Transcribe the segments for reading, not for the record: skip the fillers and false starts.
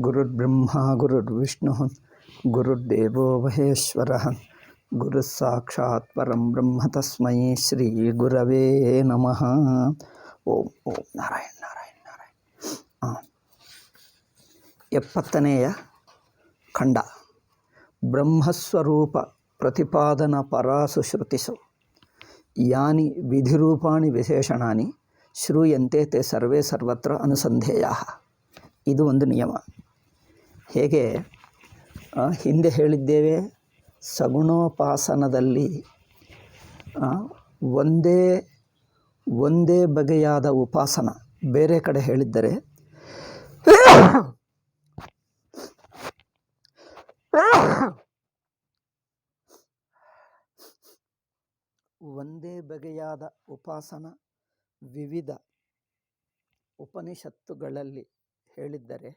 ಗುರುರ್ಬ್ರಹ್ಮ ಗುರುರ್ವಿಷ್ಣು ಗುರುರ್ದೇವೋ ಮಹೇಶ್ವರಃ ಗುರುಃ ಸಾಕ್ಷಾತ್ ಪರಂ ಬ್ರಹ್ಮ ತಸ್ಮೈ ಶ್ರೀ ಗುರವೇ ನಮಃ. ಓಂ ಓಂ ನಾರಾಯಣ ನಾರಾಯಣ ನಾರಾಯಣ. 70ನೇಯ ಖಂಡ ಬ್ರಹ್ಮಸ್ವರೂಪ ಪ್ರತಿಪಾದನ ಪರಾಸು ಶ್ರುತಿಸು ಯಾನಿ ವಿಧಿರೂಪಾಣಿ ವಿಶೇಷಣಾನಿ ಶ್ರೂಯಂತೆ ತೇ ಸರ್ವೇ ಸರ್ವತ್ರ ಅನುಸಂಧೇಯಾಃ. ಇದು ಒಂದು ನಿಯಮ. ಹೇಗೆ ಹಿಂದೆ ಹೇಳಿದ್ದೇವೆ, ಸಗುಣೋಪಾಸನದಲ್ಲಿ ಒಂದೇ ಬಗೆಯಾದ ಉಪಾಸನ ಬೇರೆ ಕಡೆ ಹೇಳಿದ್ದರೆ ಒಂದೇ ಬಗೆಯಾದ ಉಪಾಸನ ವಿವಿಧ ಉಪನಿಷತ್ತುಗಳಲ್ಲಿ ಹೇಳಿದ್ದರೆ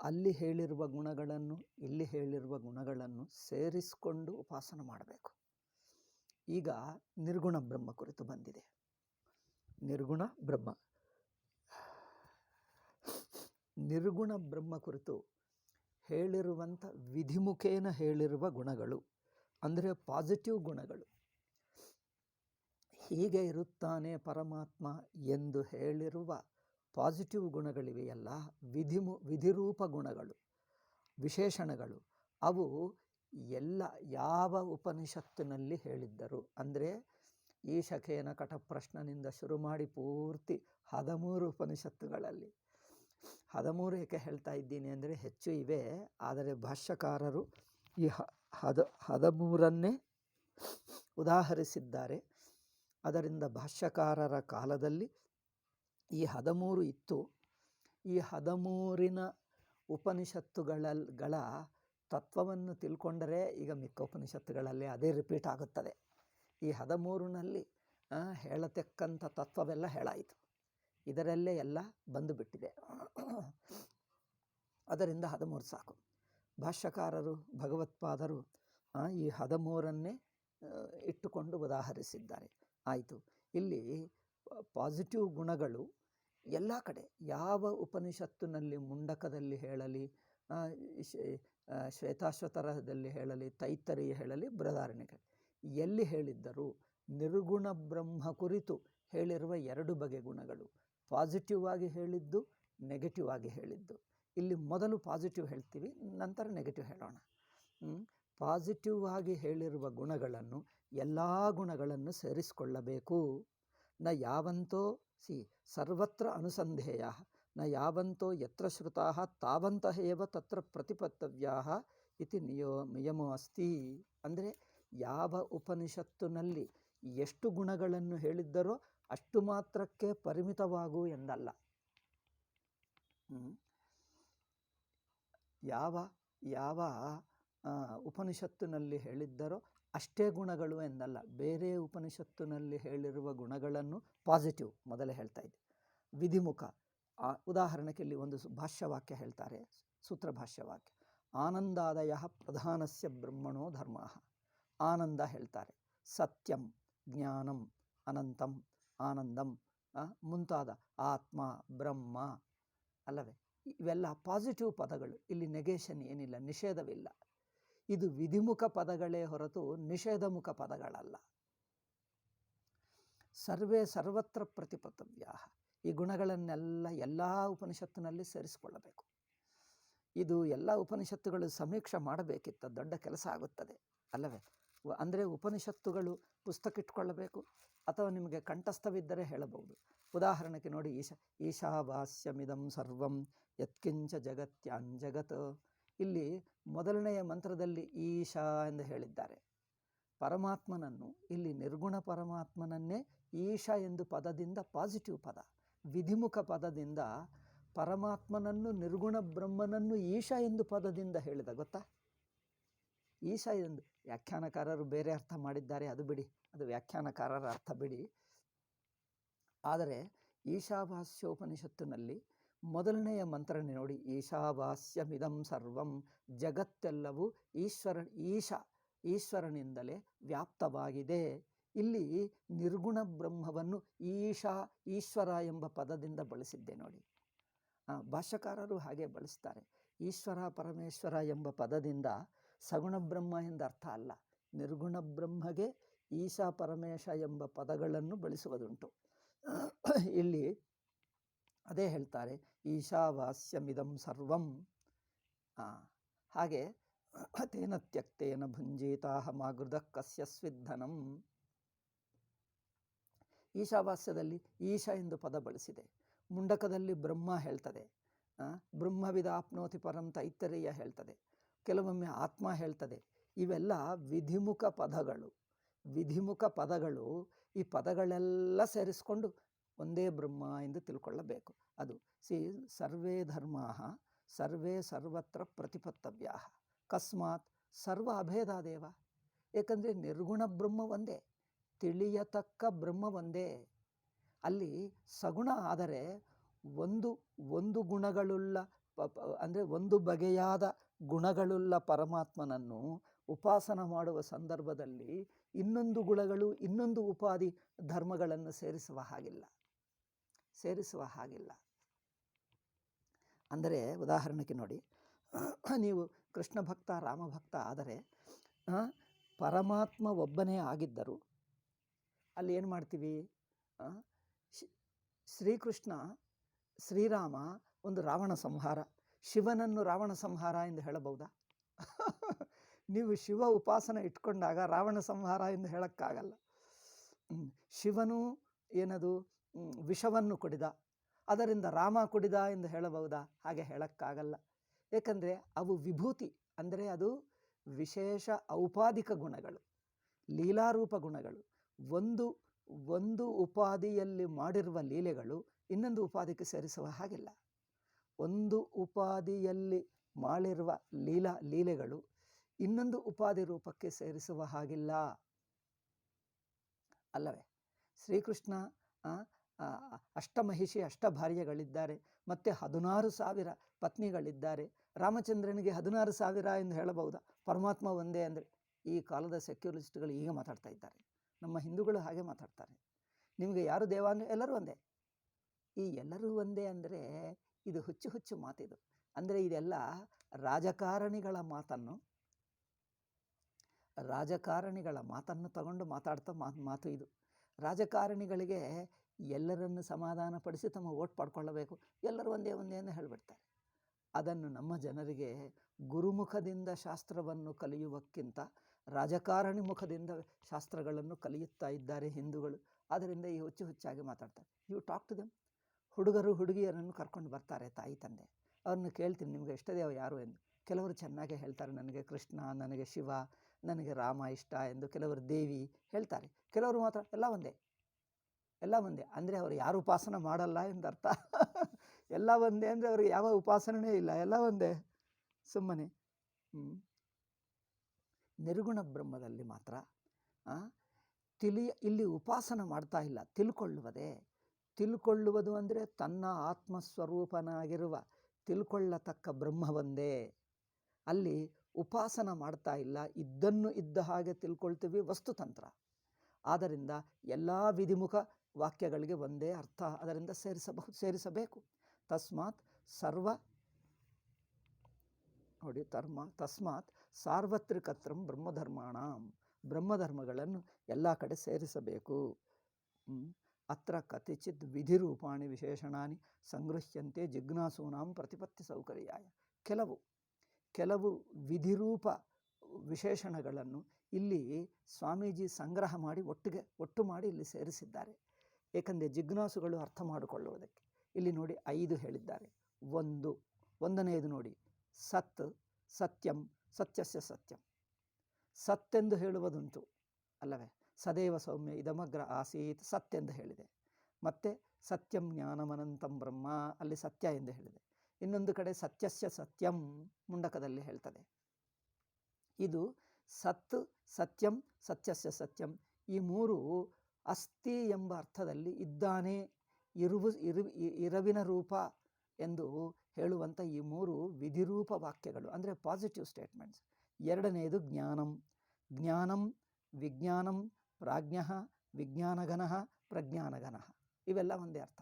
ಅಲ್ಲಿ ಹೇಳಿರುವ ಗುಣಗಳನ್ನು ಇಲ್ಲಿ ಹೇಳಿರುವ ಗುಣಗಳನ್ನು ಸೇರಿಸಿಕೊಂಡು ಉಪಾಸನ ಮಾಡಬೇಕು. ಈಗ ನಿರ್ಗುಣ ಬ್ರಹ್ಮ ಕುರಿತು ಬಂದಿದೆ. ನಿರ್ಗುಣ ಬ್ರಹ್ಮ ಕುರಿತು ಹೇಳಿರುವಂಥ ವಿಧಿಮುಖೇನ ಹೇಳಿರುವ ಗುಣಗಳು ಅಂದರೆ ಪಾಸಿಟಿವ್ ಗುಣಗಳು. ಹೀಗೆ ಇರುತ್ತಾನೆ ಪರಮಾತ್ಮ ಎಂದು ಹೇಳಿರುವ ಪಾಸಿಟಿವ್ ಗುಣಗಳಿವೆಯಲ್ಲ, ವಿಧಿರೂಪ ಗುಣಗಳು, ವಿಶೇಷಣಗಳು, ಅವು ಎಲ್ಲ ಯಾವ ಉಪನಿಷತ್ತಿನಲ್ಲಿ ಹೇಳಿದ್ದರು ಅಂದರೆ ಈ ಶಖೇನ ಕಠಪ್ರಶ್ನನಿಂದ ಶುರು ಮಾಡಿ ಪೂರ್ತಿ 13 ಉಪನಿಷತ್ತುಗಳಲ್ಲಿ. 13 ಏಕೆ ಹೇಳ್ತಾ ಇದ್ದೀನಿ ಅಂದರೆ ಹೆಚ್ಚು ಇವೆ, ಆದರೆ ಭಾಷ್ಯಕಾರರು ಈ 13ನ್ನೇ ಉದಾಹರಿಸಿದ್ದಾರೆ. ಅದರಿಂದ ಭಾಷ್ಯಕಾರರ ಕಾಲದಲ್ಲಿ ಈ 13 ಇತ್ತು. ಈ 13 ಉಪನಿಷತ್ತುಗಳ ತತ್ವವನ್ನು ತಿಳ್ಕೊಂಡರೆ ಈಗ ಮಿಕ್ಕ ಉಪನಿಷತ್ತುಗಳಲ್ಲಿ ಅದೇ ರಿಪೀಟ್ ಆಗುತ್ತದೆ. ಈ 13ನಲ್ಲಿ ಹೇಳತಕ್ಕಂಥ ತತ್ವವೆಲ್ಲ ಹೇಳಾಯಿತು, ಇದರಲ್ಲೇ ಎಲ್ಲ ಬಂದುಬಿಟ್ಟಿದೆ. ಅದರಿಂದ 13 ಸಾಕು. ಭಾಷ್ಯಕಾರರು ಭಗವತ್ಪಾದರು ಈ 13ನ್ನೇ ಇಟ್ಟುಕೊಂಡು ಉದಾಹರಿಸಿದ್ದಾರೆ. ಆಯಿತು. ಇಲ್ಲಿ ಪಾಸಿಟಿವ್ ಗುಣಗಳು ಎಲ್ಲ ಕಡೆ ಯಾವ ಉಪನಿಷತ್ತಿನಲ್ಲಿ ಮುಂಡಕದಲ್ಲಿ ಹೇಳಲಿ, ಶ್ವೇತಾಶ್ವತರದಲ್ಲಿ ಹೇಳಲಿ, ತೈತ್ತರೀಯ ಹೇಳಲಿ, ಬೃಹದಾರಣ್ಯಕ ಎಲ್ಲಿ ಹೇಳಿದ್ದರು ನಿರ್ಗುಣ ಬ್ರಹ್ಮ ಕುರಿತು ಹೇಳಿರುವ 2 ಬಗೆ ಗುಣಗಳು, ಪಾಸಿಟಿವ್ ಆಗಿ ಹೇಳಿದ್ದು, ನೆಗೆಟಿವ್ ಆಗಿ ಹೇಳಿದ್ದು. ಇಲ್ಲಿ ಮೊದಲು ಪಾಸಿಟಿವ್ ಹೇಳ್ತೀವಿ, ನಂತರ ನೆಗೆಟಿವ್ ಹೇಳೋಣ. ಪಾಸಿಟಿವ್ ಆಗಿ ಹೇಳಿರುವ ಗುಣಗಳನ್ನು ಎಲ್ಲ ಗುಣಗಳನ್ನು ಸೇರಿಸಿಕೊಳ್ಳಬೇಕು. ನ ಯಾವಂತೋ ಸರ್ವತ್ರ ಅನುಸಂಧೇಯ ನ ಯಾವಂತೋ ಯತ್ರ ಶ್ರುತಾಃ ತಾವಂತಃ ಏವ ತತ್ರ ಪ್ರತಿಪತ್ತವ್ಯಾಃ ಇತಿ ನಿಯಮೋ ಅಸ್ತಿ. ಅಂದರೆ ಯಾವ ಉಪನಿಷತ್ತಿನಲ್ಲಿ ಎಷ್ಟು ಗುಣಗಳನ್ನು ಹೇಳಿದ್ದರೋ ಅಷ್ಟು ಮಾತ್ರಕ್ಕೆ ಪರಿಮಿತವಾಗು ಎಂದಲ್ಲ. ಯಾವ ಉಪನಿಷತ್ತಿನಲ್ಲಿ ಹೇಳಿದ್ದರೋ ಅಷ್ಟೇ ಗುಣಗಳು ಎಂದಲ್ಲ. ಬೇರೆ ಉಪನಿಷತ್ತಿನಲ್ಲಿ ಹೇಳಿರುವ ಗುಣಗಳನ್ನು ಪಾಸಿಟಿವ್ ಮೊದಲೇ ಹೇಳ್ತಾ ಇದ್ದೆ. ವಿಧಿಮುಖ ಉದಾಹರಣೆಗೆ ಇಲ್ಲಿ ಒಂದು ಭಾಷ್ಯವಾಕ್ಯ ಹೇಳ್ತಾರೆ, ಸೂತ್ರ ಭಾಷ್ಯವಾಕ್ಯ. ಆನಂದಾದಯ ಪ್ರಧಾನಸ್ಯ ಬ್ರಹ್ಮಣೋ ಧರ್ಮ. ಆನಂದ ಹೇಳ್ತಾರೆ, ಸತ್ಯಂ, ಜ್ಞಾನಂ, ಅನಂತಂ, ಆನಂದಂ ಮುಂತಾದ ಆತ್ಮ, ಬ್ರಹ್ಮ ಅಲ್ಲವೇ, ಇವೆಲ್ಲ ಪಾಸಿಟಿವ್ ಪದಗಳು. ಇಲ್ಲಿ ನೆಗೇಷನ್ ಏನಿಲ್ಲ, ನಿಷೇಧವಿಲ್ಲ. ಇದು ವಿಧಿಮುಖ ಪದಗಳೇ ಹೊರತು ನಿಷೇಧಮುಖ ಪದಗಳಲ್ಲ. ಸರ್ವೇ ಸರ್ವತ್ರ ಪ್ರತಿಪತ್ತವ್ಯಾಃ. ಈ ಗುಣಗಳನ್ನೆಲ್ಲ ಎಲ್ಲ ಉಪನಿಷತ್ತಿನಲ್ಲಿ ಸೇರಿಸಿಕೊಳ್ಳಬೇಕು. ಇದು ಎಲ್ಲ ಉಪನಿಷತ್ತುಗಳು ಸಮೀಕ್ಷೆ ಮಾಡಬೇಕಿತ್ತು, ದೊಡ್ಡ ಕೆಲಸ ಆಗುತ್ತದೆ ಅಲ್ಲವೇ. ಅಂದರೆ ಉಪನಿಷತ್ತುಗಳು ಪುಸ್ತಕ ಇಟ್ಕೊಳ್ಳಬೇಕು, ಅಥವಾ ನಿಮಗೆ ಕಂಠಸ್ಥವಿದ್ದರೆ ಹೇಳಬಹುದು. ಉದಾಹರಣೆಗೆ ನೋಡಿ, ಈಶಾವಾಸ್ಯಮಿದಂ ಸರ್ವಂ ಯತ್ಕಿಂಚ ಜಗತ್ಯಾಂಜಗತ್. ಇಲ್ಲಿ ಮೊದಲನೆಯ ಮಂತ್ರದಲ್ಲಿ ಈಶಾ ಎಂದು ಹೇಳಿದ್ದಾರೆ. ಪರಮಾತ್ಮನನ್ನು ಇಲ್ಲಿ ನಿರ್ಗುಣ ಪರಮಾತ್ಮನನ್ನೇ ಈಶಾ ಎಂದು ಪದದಿಂದ, ಪಾಸಿಟಿವ್ ಪದ, ವಿಧಿಮುಖ ಪದದಿಂದ ಪರಮಾತ್ಮನನ್ನು ನಿರ್ಗುಣ ಬ್ರಹ್ಮನನ್ನು ಈಶಾ ಎಂದು ಪದದಿಂದ ಹೇಳಿದ. ಗೊತ್ತಾ? ಈಶಾ ಎಂದು ವ್ಯಾಖ್ಯಾನಕಾರರು ಬೇರೆ ಅರ್ಥ ಮಾಡಿದ್ದಾರೆ, ಅದು ಬಿಡಿ, ಅದು ವ್ಯಾಖ್ಯಾನಕಾರರ ಅರ್ಥ ಬಿಡಿ. ಆದರೆ ಈಶಾವಾಸ್ಯೋಪನಿಷತ್ತಿನಲ್ಲಿ ಮೊದಲನೆಯ ಮಂತ್ರನೇ ನೋಡಿ, ಈಶಾವಾಸ್ಯಮಿದಂ ಸರ್ವಂ, ಜಗತ್ತೆಲ್ಲವೂ ಈಶ್ವರನಿಂದಲೇ ವ್ಯಾಪ್ತವಾಗಿದೆ. ಇಲ್ಲಿ ನಿರ್ಗುಣ ಬ್ರಹ್ಮವನ್ನು ಈಶಾ, ಈಶ್ವರ ಎಂಬ ಪದದಿಂದ ಬಳಸಿದ್ದೆ ನೋಡಿ. ಭಾಷ್ಯಕಾರರು ಹಾಗೆ ಬಳಸ್ತಾರೆ. ಈಶ್ವರ ಪರಮೇಶ್ವರ ಎಂಬ ಪದದಿಂದ ಸಗುಣ ಬ್ರಹ್ಮ ಎಂದ ಅರ್ಥ ಅಲ್ಲ. ನಿರ್ಗುಣ ಬ್ರಹ್ಮಗೆ ಈಶ ಪರಮೇಶ ಎಂಬ ಪದಗಳನ್ನು ಬಳಸುವುದುಂಟು. ಇಲ್ಲಿ ಅದೇ ಹೇಳ್ತಾರೆ, ಈಶಾವಾಸ್ಯಮಿದಂ ಸರ್ವಂ. ಹಾಗೆ ತೇನ ತ್ಯಕ್ತೇನ ಭುಂಜೇತಾಹಮಾಗೃಧ ಕಸ್ಯ ಸ್ವಿಧನಂ. ಈಶಾವಾಸ್ಯದಲ್ಲಿ ಈಶ ಎಂದು ಪದ ಬಳಸಿದೆ. ಮುಂಡಕದಲ್ಲಿ ಬ್ರಹ್ಮ ಹೇಳ್ತದೆ, ಬ್ರಹ್ಮವಿದಾಪ್ನೋತಿ ಪರಂ ತೈತ್ತರೀಯ ಹೇಳ್ತದೆ, ಕೆಲವೊಮ್ಮೆ ಆತ್ಮ ಹೇಳ್ತದೆ. ಇವೆಲ್ಲ ವಿಧಿಮುಖ ಪದಗಳು. ವಿಧಿಮುಖ ಪದಗಳು, ಈ ಪದಗಳೆಲ್ಲ ಸೇರಿಸ್ಕೊಂಡು ಒಂದೇ ಬ್ರಹ್ಮ ಎಂದು ತಿಳ್ಕೊಳ್ಳಬೇಕು. ಅದು ಸರ್ವೇ ಧರ್ಮಾ ಸರ್ವೇ ಸರ್ವತ್ರ ಪ್ರತಿಪತ್ತವ್ಯಾ ಕಸ್ಮಾತ್ ಸರ್ವ ಅಭೇದಾದೇವ. ಏಕೆಂದರೆ ನಿರ್ಗುಣ ಬ್ರಹ್ಮ ಒಂದೇ, ತಿಳಿಯತಕ್ಕ ಬ್ರಹ್ಮ ಒಂದೇ. ಅಲ್ಲಿ ಸಗುಣ ಆದರೆ ಒಂದು ಗುಣಗಳುಳ್ಳ ಅಂದರೆ ಒಂದು ಬಗೆಯಾದ ಗುಣಗಳುಳ್ಳ ಪರಮಾತ್ಮನನ್ನು ಉಪಾಸನ ಮಾಡುವ ಸಂದರ್ಭದಲ್ಲಿ ಇನ್ನೊಂದು ಗುಣಗಳು ಇನ್ನೊಂದು ಉಪಾಧಿ ಧರ್ಮಗಳನ್ನು ಸೇರಿಸುವ ಹಾಗಿಲ್ಲ. ಅಂದರೆ ಉದಾಹರಣೆಗೆ ನೋಡಿ, ನೀವು ಕೃಷ್ಣ ಭಕ್ತ ರಾಮಭಕ್ತ ಆದರೆ ಪರಮಾತ್ಮ ಒಬ್ಬನೇ ಆಗಿದ್ದರು ಅಲ್ಲಿ ಏನು ಮಾಡ್ತೀವಿ, ಶ್ರೀಕೃಷ್ಣ ಶ್ರೀರಾಮ ಒಂದು ರಾವಣ ಸಂಹಾರ, ಶಿವನನ್ನು ರಾವಣ ಸಂಹಾರ ಎಂದು ಹೇಳಬಹುದಾ? ನೀವು ಶಿವ ಉಪಾಸನೆ ಇಟ್ಕೊಂಡಾಗ ರಾವಣ ಸಂಹಾರ ಎಂದು ಹೇಳೋಕ್ಕಾಗಲ್ಲ. ಶಿವನು ಏನದು ವಿಷವನ್ನು ಕುಡಿದ, ಅದರಿಂದ ರಾಮ ಕುಡಿದ ಎಂದು ಹೇಳಬಹುದಾ? ಹಾಗೆ ಹೇಳೋಕ್ಕಾಗಲ್ಲ. ಏಕೆಂದರೆ ಅವು ವಿಭೂತಿ, ಅಂದರೆ ಅದು ವಿಶೇಷ ಔಪಾಧಿಕ ಗುಣಗಳು, ಲೀಲಾರೂಪ ಗುಣಗಳು. ಒಂದು ಉಪಾಧಿಯಲ್ಲಿ ಮಾಡಿರುವ ಲೀಲೆಗಳು ಇನ್ನೊಂದು ಉಪಾಧಿಗೆ ಸೇರಿಸುವ ಹಾಗಿಲ್ಲ. ಒಂದು ಉಪಾಧಿಯಲ್ಲಿ ಮಾಡಿರುವ ಲೀಲೆಗಳು ಇನ್ನೊಂದು ಉಪಾಧಿ ರೂಪಕ್ಕೆ ಸೇರಿಸುವ ಹಾಗಿಲ್ಲ ಅಲ್ಲವೇ? ಶ್ರೀಕೃಷ್ಣ ಅಷ್ಟಮಹಿಷಿ ಅಷ್ಟಭಾರ್ಯಗಳಿದ್ದಾರೆ, ಮತ್ತು 16,000 ಪತ್ನಿಗಳಿದ್ದಾರೆ. ರಾಮಚಂದ್ರನಿಗೆ 16,000 ಎಂದು ಹೇಳಬಹುದಾ? ಪರಮಾತ್ಮ ಒಂದೇ ಅಂದರೆ ಈ ಕಾಲದ ಸೆಕ್ಯುಲರಿಸ್ಟ್ಗಳು ಈಗ ಮಾತಾಡ್ತಾ ಇದ್ದಾರೆ. ನಮ್ಮ ಹಿಂದೂಗಳು ಹಾಗೆ ಮಾತಾಡ್ತಾರೆ. ನಿಮಗೆ ಯಾರು ದೇವ ಅಂದರೆ ಎಲ್ಲರೂ ಒಂದೇ. ಈ ಎಲ್ಲರೂ ಒಂದೇ ಅಂದರೆ ಇದು ಹುಚ್ಚು ಮಾತಿದು. ಅಂದರೆ ಇದೆಲ್ಲ ರಾಜಕಾರಣಿಗಳ ಮಾತನ್ನು ತಗೊಂಡು ಮಾತಾಡ್ತಾ ಮಾತು ಇದು. ರಾಜಕಾರಣಿಗಳಿಗೆ ಎಲ್ಲರನ್ನು ಸಮಾಧಾನಪಡಿಸಿ ತಮ್ಮ ಓಟ್ ಪಡ್ಕೊಳ್ಳಬೇಕು, ಎಲ್ಲರೂ ಒಂದೇ ಎಂದು ಹೇಳಿಬಿಡ್ತಾರೆ. ಅದನ್ನು ನಮ್ಮ ಜನರಿಗೆ ಗುರುಮುಖದಿಂದ ಶಾಸ್ತ್ರವನ್ನು ಕಲಿಯುವಕ್ಕಿಂತ ರಾಜಕಾರಣಿ ಮುಖದಿಂದ ಶಾಸ್ತ್ರಗಳನ್ನು ಕಲಿಯುತ್ತಾ ಇದ್ದಾರೆ ಹಿಂದೂಗಳು. ಆದ್ದರಿಂದ ಈ ಹುಚ್ಚಾಗಿ ಮಾತಾಡ್ತಾರೆ. You talk to them. ಹುಡುಗರು ಹುಡುಗಿಯರನ್ನು ಕರ್ಕೊಂಡು ಬರ್ತಾರೆ ತಾಯಿ ತಂದೆ, ಅವ್ರನ್ನ ಕೇಳ್ತೀನಿ ನಿಮಗೆ ಇಷ್ಟ ದೇವ ಯಾರು ಎಂದು. ಕೆಲವರು ಚೆನ್ನಾಗೇ ಹೇಳ್ತಾರೆ, ನನಗೆ ಕೃಷ್ಣ, ನನಗೆ ಶಿವ, ನನಗೆ ರಾಮ ಇಷ್ಟ ಎಂದು. ಕೆಲವರು ದೇವಿ ಹೇಳ್ತಾರೆ. ಕೆಲವರು ಮಾತ್ರ ಎಲ್ಲ ಒಂದೇ ಅಂದರೆ ಅವರು ಯಾರು ಉಪಾಸನ ಮಾಡಲ್ಲ ಎಂದರ್ಥ. ಎಲ್ಲ ಒಂದೇ ಅಂದರೆ ಅವ್ರಿಗೆ ಯಾವ ಉಪಾಸನೆ ಇಲ್ಲ, ಎಲ್ಲ ಒಂದೇ ಸುಮ್ಮನೆ. ನಿರ್ಗುಣ ಬ್ರಹ್ಮದಲ್ಲಿ ಮಾತ್ರ ಇಲ್ಲಿ ಉಪಾಸನ ಮಾಡ್ತಾ ಇಲ್ಲ, ತಿಳ್ಕೊಳ್ಳುವುದು ಅಂದರೆ ತನ್ನ ಆತ್ಮಸ್ವರೂಪನಾಗಿರುವ ತಿಳ್ಕೊಳ್ಳತಕ್ಕ ಬ್ರಹ್ಮ ಒಂದೇ. ಅಲ್ಲಿ ಉಪಾಸನ ಮಾಡ್ತಾ ಇಲ್ಲ, ಇದ್ದನ್ನು ಇದ್ದ ಹಾಗೆ ತಿಳ್ಕೊಳ್ತೀವಿ, ವಸ್ತುತಂತ್ರ. ಆದ್ದರಿಂದ ಎಲ್ಲ ವಿಧಿಮುಖ ವಾಕ್ಯಗಳಿಗೆ ಒಂದೇ ಅರ್ಥ, ಅದರಿಂದ ಸೇರಿಸಬೇಕು. ತಸ್ಮಾತ್ ಸಾರ್ವತ್ರಿಕತ್ರಂ ಬ್ರಹ್ಮಧರ್ಮಾಣಂ. ಬ್ರಹ್ಮಧರ್ಮಗಳನ್ನು ಎಲ್ಲ ಕಡೆ ಸೇರಿಸಬೇಕು. ಅತ್ರ ಕತಿಚಿತ್ ವಿಧಿರೂಪಾಣಿ ವಿಶೇಷಣಾನಿ ಸಂಗೃಹ್ಯಂತೆ ಜಿಜ್ಞಾಸೂನಾಂ ಪ್ರತಿಪತ್ತಿ ಸೌಕರ್ಯಾಯ. ಕೆಲವು ವಿಧಿರೂಪ ವಿಶೇಷಣಗಳನ್ನು ಇಲ್ಲಿ ಸ್ವಾಮೀಜಿ ಸಂಗ್ರಹ ಮಾಡಿ ಒಟ್ಟು ಮಾಡಿ ಇಲ್ಲಿ ಸೇರಿಸಿದ್ದಾರೆ. ಏಕೆಂದರೆ ಜಿಜ್ಞಾಸುಗಳು ಅರ್ಥ ಮಾಡಿಕೊಳ್ಳುವುದಕ್ಕೆ. ಇಲ್ಲಿ ನೋಡಿ 5 ಹೇಳಿದ್ದಾರೆ. ಒಂದನೆಯದು ನೋಡಿ, ಸತ್ಯಂ ಸತ್ಯಸ್ಯ ಸತ್ಯಂ. ಸತ್ತೆಂದು ಹೇಳುವುದುಂಟು ಅಲ್ಲವೇ? ಸದೇವ ಸೌಮ್ಯ ಇದಮಗ್ರ ಆಸೀತ್ ಸತ್ಯೆಂದು ಹೇಳಿದೆ. ಮತ್ತು ಸತ್ಯಂ ಜ್ಞಾನಮನಂತಂ ಬ್ರಹ್ಮ, ಅಲ್ಲಿ ಸತ್ಯ ಎಂದು ಹೇಳಿದೆ. ಇನ್ನೊಂದು ಕಡೆ ಸತ್ಯಸ್ಯ ಸತ್ಯಂ ಮುಂಡಕದಲ್ಲಿ ಹೇಳ್ತದೆ. ಇದು ಸತ್ಯಂ ಸತ್ಯಸ್ಯ ಸತ್ಯಂ, ಈ 3 ಅಸ್ತಿ ಎಂಬ ಅರ್ಥದಲ್ಲಿ ಇದ್ದಾನೆ, ಇರವಿನ ರೂಪ ಎಂದು ಹೇಳುವಂಥ ಈ 3 ವಿಧಿರೂಪ ವಾಕ್ಯಗಳು, ಅಂದರೆ ಪಾಸಿಟಿವ್ ಸ್ಟೇಟ್ಮೆಂಟ್ಸ್. ಎರಡನೆಯದು ಜ್ಞಾನಂ ವಿಜ್ಞಾನಂ ಪ್ರಾಜ್ಞಃ ವಿಜ್ಞಾನಗಣಃ ಪ್ರಜ್ಞಾನಗಣಃ, ಇವೆಲ್ಲ ಒಂದೇ ಅರ್ಥ.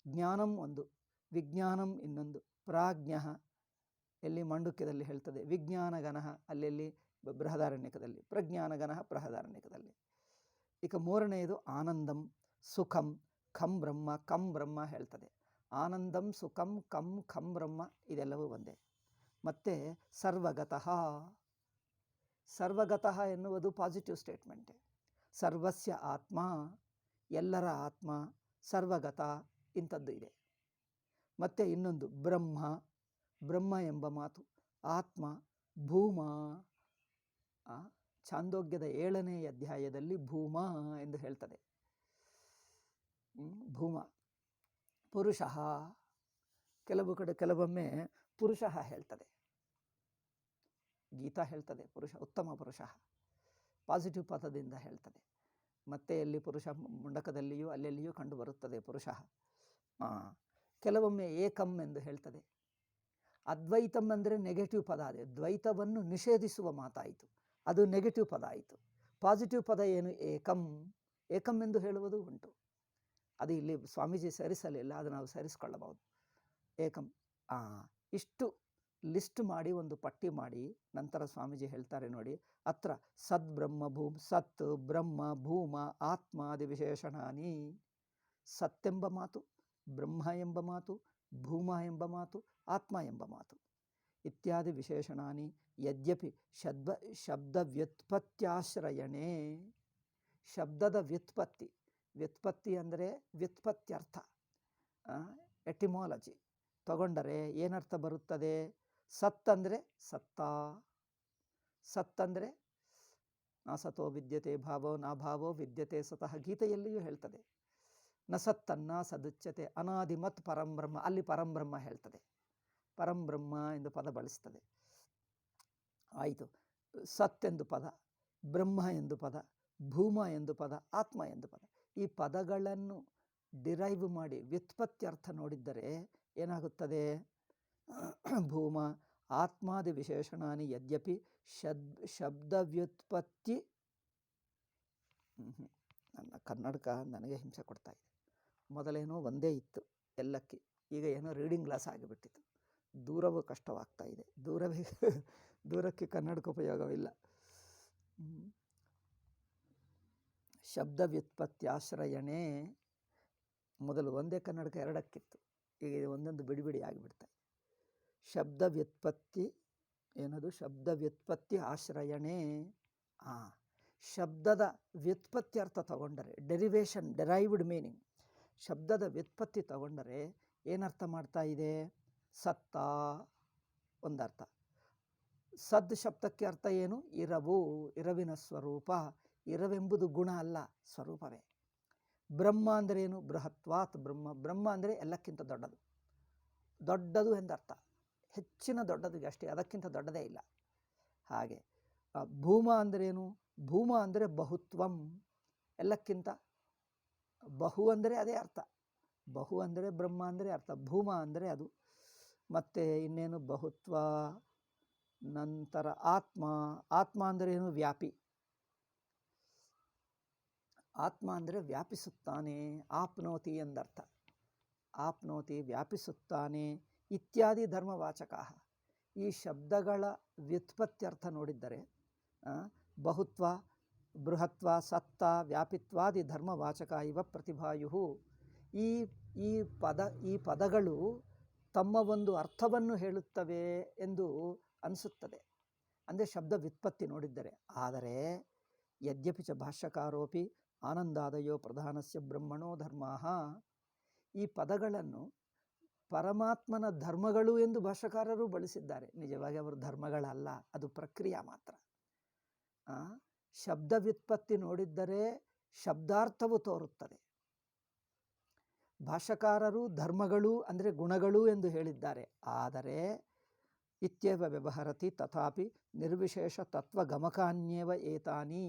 ಜ್ಞಾನಂ ಒಂದು, ವಿಜ್ಞಾನಂ ಇನ್ನೊಂದು, ಪ್ರಾಜ್ಞಃ ಎಲ್ಲಿ ಮಾಂಡುಕ್ಯದಲ್ಲಿ ಹೇಳ್ತದೆ, ವಿಜ್ಞಾನಗಣಃ ಅಲ್ಲೆಲ್ಲಿ ಬೃಹದಾರಣ್ಯಕದಲ್ಲಿ, ಪ್ರಜ್ಞಾನಗಣಃ ಬೃಹದಾರಣ್ಯಕದಲ್ಲಿ. ಈಗ ಮೂರನೆಯದು ಆನಂದಂ, ಸುಖಂ, ಖಂ ಬ್ರಹ್ಮ, ಕಂ ಬ್ರಹ್ಮ ಹೇಳ್ತದೆ. ಆನಂದಂ, ಸುಖಂ, ಖಂ ಬ್ರಹ್ಮ ಇದೆಲ್ಲವೂ ಒಂದೇ. ಮತ್ತು ಸರ್ವಗತಃ, ಸರ್ವಗತಃ ಎನ್ನುವುದು ಪಾಸಿಟಿವ್ ಸ್ಟೇಟ್ಮೆಂಟೇ. ಸರ್ವಸ್ಯ ಆತ್ಮ, ಎಲ್ಲರ ಆತ್ಮ, ಸರ್ವಗತ ಇಂಥದ್ದು ಇದೆ. ಮತ್ತು ಇನ್ನೊಂದು ಬ್ರಹ್ಮ, ಬ್ರಹ್ಮ ಎಂಬ ಮಾತು, ಆತ್ಮ, ಭೂಮ. ಛಾಂದೋಗ್ಯದ 7ನೇ ಅಧ್ಯಾಯದಲ್ಲಿ ಭೂಮ ಎಂದು ಹೇಳ್ತದೆ. ಭೂಮ, ಪುರುಷಃ, ಕೆಲವು ಕಡೆ ಕೆಲವೊಮ್ಮೆ ಪುರುಷಃ ಹೇಳ್ತದೆ. ಗೀತಾ ಹೇಳ್ತದೆ ಪುರುಷ, ಉತ್ತಮ ಪುರುಷ, ಪಾಸಿಟಿವ್ ಪದದಿಂದ ಹೇಳ್ತದೆ. ಮತ್ತೆ ಎಲ್ಲಿ ಪುರುಷ ಮುಂಡಕದಲ್ಲಿಯೂ ಅಲ್ಲೆಲ್ಲಿಯೂ ಕಂಡು ಬರುತ್ತದೆ ಪುರುಷ. ಕೆಲವೊಮ್ಮೆ ಏಕಂ ಎಂದು ಹೇಳ್ತದೆ. ಅದ್ವೈತಂ ಅಂದರೆ ನೆಗೆಟಿವ್ ಪದ, ಅದೇ ದ್ವೈತವನ್ನು ನಿಷೇಧಿಸುವ ಮಾತಾಯಿತು, ಅದು ನೆಗೆಟಿವ್ ಪದ ಆಯಿತು. ಪಾಸಿಟಿವ್ ಪದ ಏನು? ಏಕಂ, ಏಕಂ ಎಂದು ಹೇಳುವುದು ಉಂಟು. ಅದು ಇಲ್ಲಿ ಸ್ವಾಮೀಜಿ ಸೇರಿಸಲಿಲ್ಲ, ಅದು ನಾವು ಸೇರಿಸಿಕೊಳ್ಳಬಹುದು. ಏಕಂ. ಇಷ್ಟು ಲಿಸ್ಟ್ ಮಾಡಿ ಒಂದು ಪಟ್ಟಿ ಮಾಡಿ ನಂತರ ಸ್ವಾಮೀಜಿ ಹೇಳ್ತಾರೆ ನೋಡಿ, ಅತ್ರ ಸದ್ ಬ್ರಹ್ಮ ಭೂಮ್, ಸತ್ ಬ್ರಹ್ಮ ಭೂಮ ಆತ್ಮಾದಿ ವಿಶೇಷಣಾನಿ. ಸತ್ತೆಂಬ ಮಾತು, ಬ್ರಹ್ಮ ಎಂಬ ಮಾತು, ಭೂಮ ಎಂಬ ಮಾತು, ಆತ್ಮ ಎಂಬ ಮಾತು ಇತ್ಯಾದಿ ವಿಶೇಷಣಾನಿ ಯದ್ಯಪಿ ಶಬ್ದ ವ್ಯುತ್ಪತ್ತ್ಯಾಶ್ರಯಣೆ. ಶಬ್ದದ ವ್ಯುತ್ಪತ್ತಿ, ವ್ಯುತ್ಪತ್ತಿ ಅಂದರೆ ವ್ಯುತ್ಪತ್ತ್ಯರ್ಥ, ಎಟಿಮಾಲಜಿ ತಗೊಂಡರೆ ಏನರ್ಥ ಬರುತ್ತದೆ? ಸತ್ ಅಂದರೆ ಸತ್ತ, ಸತ್ ಅಂದರೆ ನಾಸತೋ ವಿದ್ಯತೆ ಭಾವೋ ನಾಭಾವೋ ವಿದ್ಯತೆ ಸತಃ, ಗೀತೆಯಲ್ಲಿಯೂ ಹೇಳ್ತದೆ. ನ ಸತ್ತನ್ನ ಸದುಚ್ಯತೆ ಅನಾದಿಮತ್ ಪರಂಬ್ರಹ್ಮ, ಅಲ್ಲಿ ಪರಂಬ್ರಹ್ಮ ಹೇಳ್ತದೆ, ಪರಂಬ್ರಹ್ಮ ಎಂದು ಪದ ಬಳಸ್ತದೆ. ಆಯಿತು. ಸತ್ ಎಂದು ಪದ, ಬ್ರಹ್ಮ ಎಂದು ಪದ, ಭೂಮ ಎಂದು ಪದ, ಆತ್ಮ ಎಂದು ಪದ. ಈ ಪದಗಳನ್ನು ಡಿರೈವ್ ಮಾಡಿ ವ್ಯುತ್ಪತ್ತ್ಯರ್ಥ ನೋಡಿದ್ದರೆ ಏನಾಗುತ್ತದೆ? ಭೂಮ ಆತ್ಮಾದಿ ವಿಶೇಷಣಾನಿ ಯದ್ಯಪಿ ಶಬ್ದ ವ್ಯುತ್ಪತ್ತಿ. ನನ್ನ ಕನ್ನಡಕ ನನಗೆ ಹಿಂಸೆ ಕೊಡ್ತಾ ಇದೆ. ಮೊದಲೇನೋ ಒಂದೇ ಇತ್ತು ಎಲ್ಲಕ್ಕೆ, ಈಗ ಏನೋ ರೀಡಿಂಗ್ ಗ್ಲಾಸ್ ಆಗಿಬಿಟ್ಟಿತ್ತು. ದೂರವೂ ಕಷ್ಟವಾಗ್ತಾ ಇದೆ. ದೂರಕ್ಕೆ ಕನ್ನಡಕ ಉಪಯೋಗವಿಲ್ಲ. ಶಬ್ದ ವ್ಯುತ್ಪತ್ತ್ಯಾಶ್ರಯಣೆ. ಮೊದಲು ಒಂದೇ ಕನ್ನಡಕ ಎರಡಕ್ಕಿತ್ತು, ಈಗ ಒಂದೊಂದು ಬಿಡಿ ಬಿಡಿ ಆಗಿಬಿಡ್ತಾ ಇದೆ. ಶಬ್ದ ವ್ಯುತ್ಪತ್ತಿ ಏನದು? ಶಬ್ದ ವ್ಯುತ್ಪತ್ತಿ ಆಶ್ರಯಣೆ. ಶಬ್ದದ ವ್ಯುತ್ಪತ್ತಿ ಅರ್ಥ ತಗೊಂಡರೆ, ಡೆರಿವೇಷನ್, ಡೆರೈವ್ಡ್ ಮೀನಿಂಗ್, ಶಬ್ದದ ವ್ಯುತ್ಪತ್ತಿ ತಗೊಂಡರೆ ಏನರ್ಥ ಮಾಡ್ತಾ ಇದೆ? ಸತ್ತ ಒಂದರ್ಥ. ಸದ್ ಶಬ್ದಕ್ಕೆ ಅರ್ಥ ಏನು? ಇರವು, ಇರವಿನ ಸ್ವರೂಪ. ಇರವೆಂಬುದು ಗುಣ ಅಲ್ಲ, ಸ್ವರೂಪವೇ. ಬ್ರಹ್ಮ ಅಂದರೆ ಏನು? ಬೃಹತ್ವಾತ್ ಬ್ರಹ್ಮ, ಬ್ರಹ್ಮ ಅಂದರೆ ಎಲ್ಲಕ್ಕಿಂತ ದೊಡ್ಡದು, ದೊಡ್ಡದು ಎಂದರ್ಥ. ಹೆಚ್ಚಿನ ದೊಡ್ಡದು ಅಷ್ಟೇ, ಅದಕ್ಕಿಂತ ದೊಡ್ಡದೇ ಇಲ್ಲ. ಹಾಗೆ ಭೂಮ ಅಂದರೇನು? ಭೂಮ ಅಂದರೆ ಬಹುತ್ವಂ, ಎಲ್ಲಕ್ಕಿಂತ ಬಹು ಅಂದರೆ ಅದೇ ಅರ್ಥ. ಬಹು ಅಂದರೆ ಬ್ರಹ್ಮ ಅಂದರೆ ಅರ್ಥ, ಭೂಮ ಅಂದರೆ ಅದು. ಮತ್ತು ಇನ್ನೇನು? ಬಹುತ್ವ. ನಂತರ ಆತ್ಮ, ಆತ್ಮ ಅಂದರೆ ಏನು? ವ್ಯಾಪಿ. ಆತ್ಮ ಅಂದರೆ ವ್ಯಾಪಿಸುತ್ತಾನೆ, ಆಪ್ನೋತಿ ಎಂದರ್ಥ. ಆಪ್ನೋತಿ, ವ್ಯಾಪಿಸುತ್ತಾನೆ ಇತ್ಯಾದಿ ಧರ್ಮವಾಚಕ. ಈ ಶಬ್ದಗಳ ವ್ಯುತ್ಪತ್ತ್ಯರ್ಥ ನೋಡಿದ್ದರೆ ಬಹುತ್ವ, ಬೃಹತ್ವ, ಸತ್ತ, ವ್ಯಾಪಿತ್ವಾದಿ ಧರ್ಮವಾಚಕ ಇವ ಪ್ರತಿಭಾಯು. ಈ ಪದಗಳು ತಮ್ಮ ಒಂದು ಅರ್ಥವನ್ನು ಹೇಳುತ್ತವೆ ಎಂದು ಅನಿಸುತ್ತದೆ, ಅಂದರೆ ಶಬ್ದ ವ್ಯುತ್ಪತ್ತಿ ನೋಡಿದ್ದರೆ. ಆದರೆ ಯದ್ಯಪಿ ಚ ಭಾಷ್ಯಕಾರೋಪಿ ಆನಂದಾದಯೋ ಪ್ರಧಾನಸ್ಯ ಬ್ರಹ್ಮಣೋ ಧರ್ಮಾಃ, ಈ ಪದಗಳನ್ನು ಪರಮಾತ್ಮನ ಧರ್ಮಗಳು ಎಂದು ಭಾಷ್ಯಕಾರರು ಬಳಸಿದ್ದಾರೆ. ನಿಜವಾಗಿ ಅವರು ಧರ್ಮಗಳಲ್ಲ, ಅದು ಪ್ರಕ್ರಿಯೆ ಮಾತ್ರ. ಶಬ್ದ ವ್ಯುತ್ಪತ್ತಿ ನೋಡಿದ್ದರೆ ಶಬ್ದಾರ್ಥವು ತೋರುತ್ತದೆ. ಭಾಷ್ಯಕಾರರು ಧರ್ಮಗಳು ಅಂದರೆ ಗುಣಗಳು ಎಂದು ಹೇಳಿದ್ದಾರೆ. ಆದರೆ ಇತ್ಯೇವ ವ್ಯವಹರತಿ ತಥಾಪಿ ನಿರ್ವಿಶೇಷ ತತ್ವಗಮಕಾನ್ಯೇವ ಏತಾನಿ.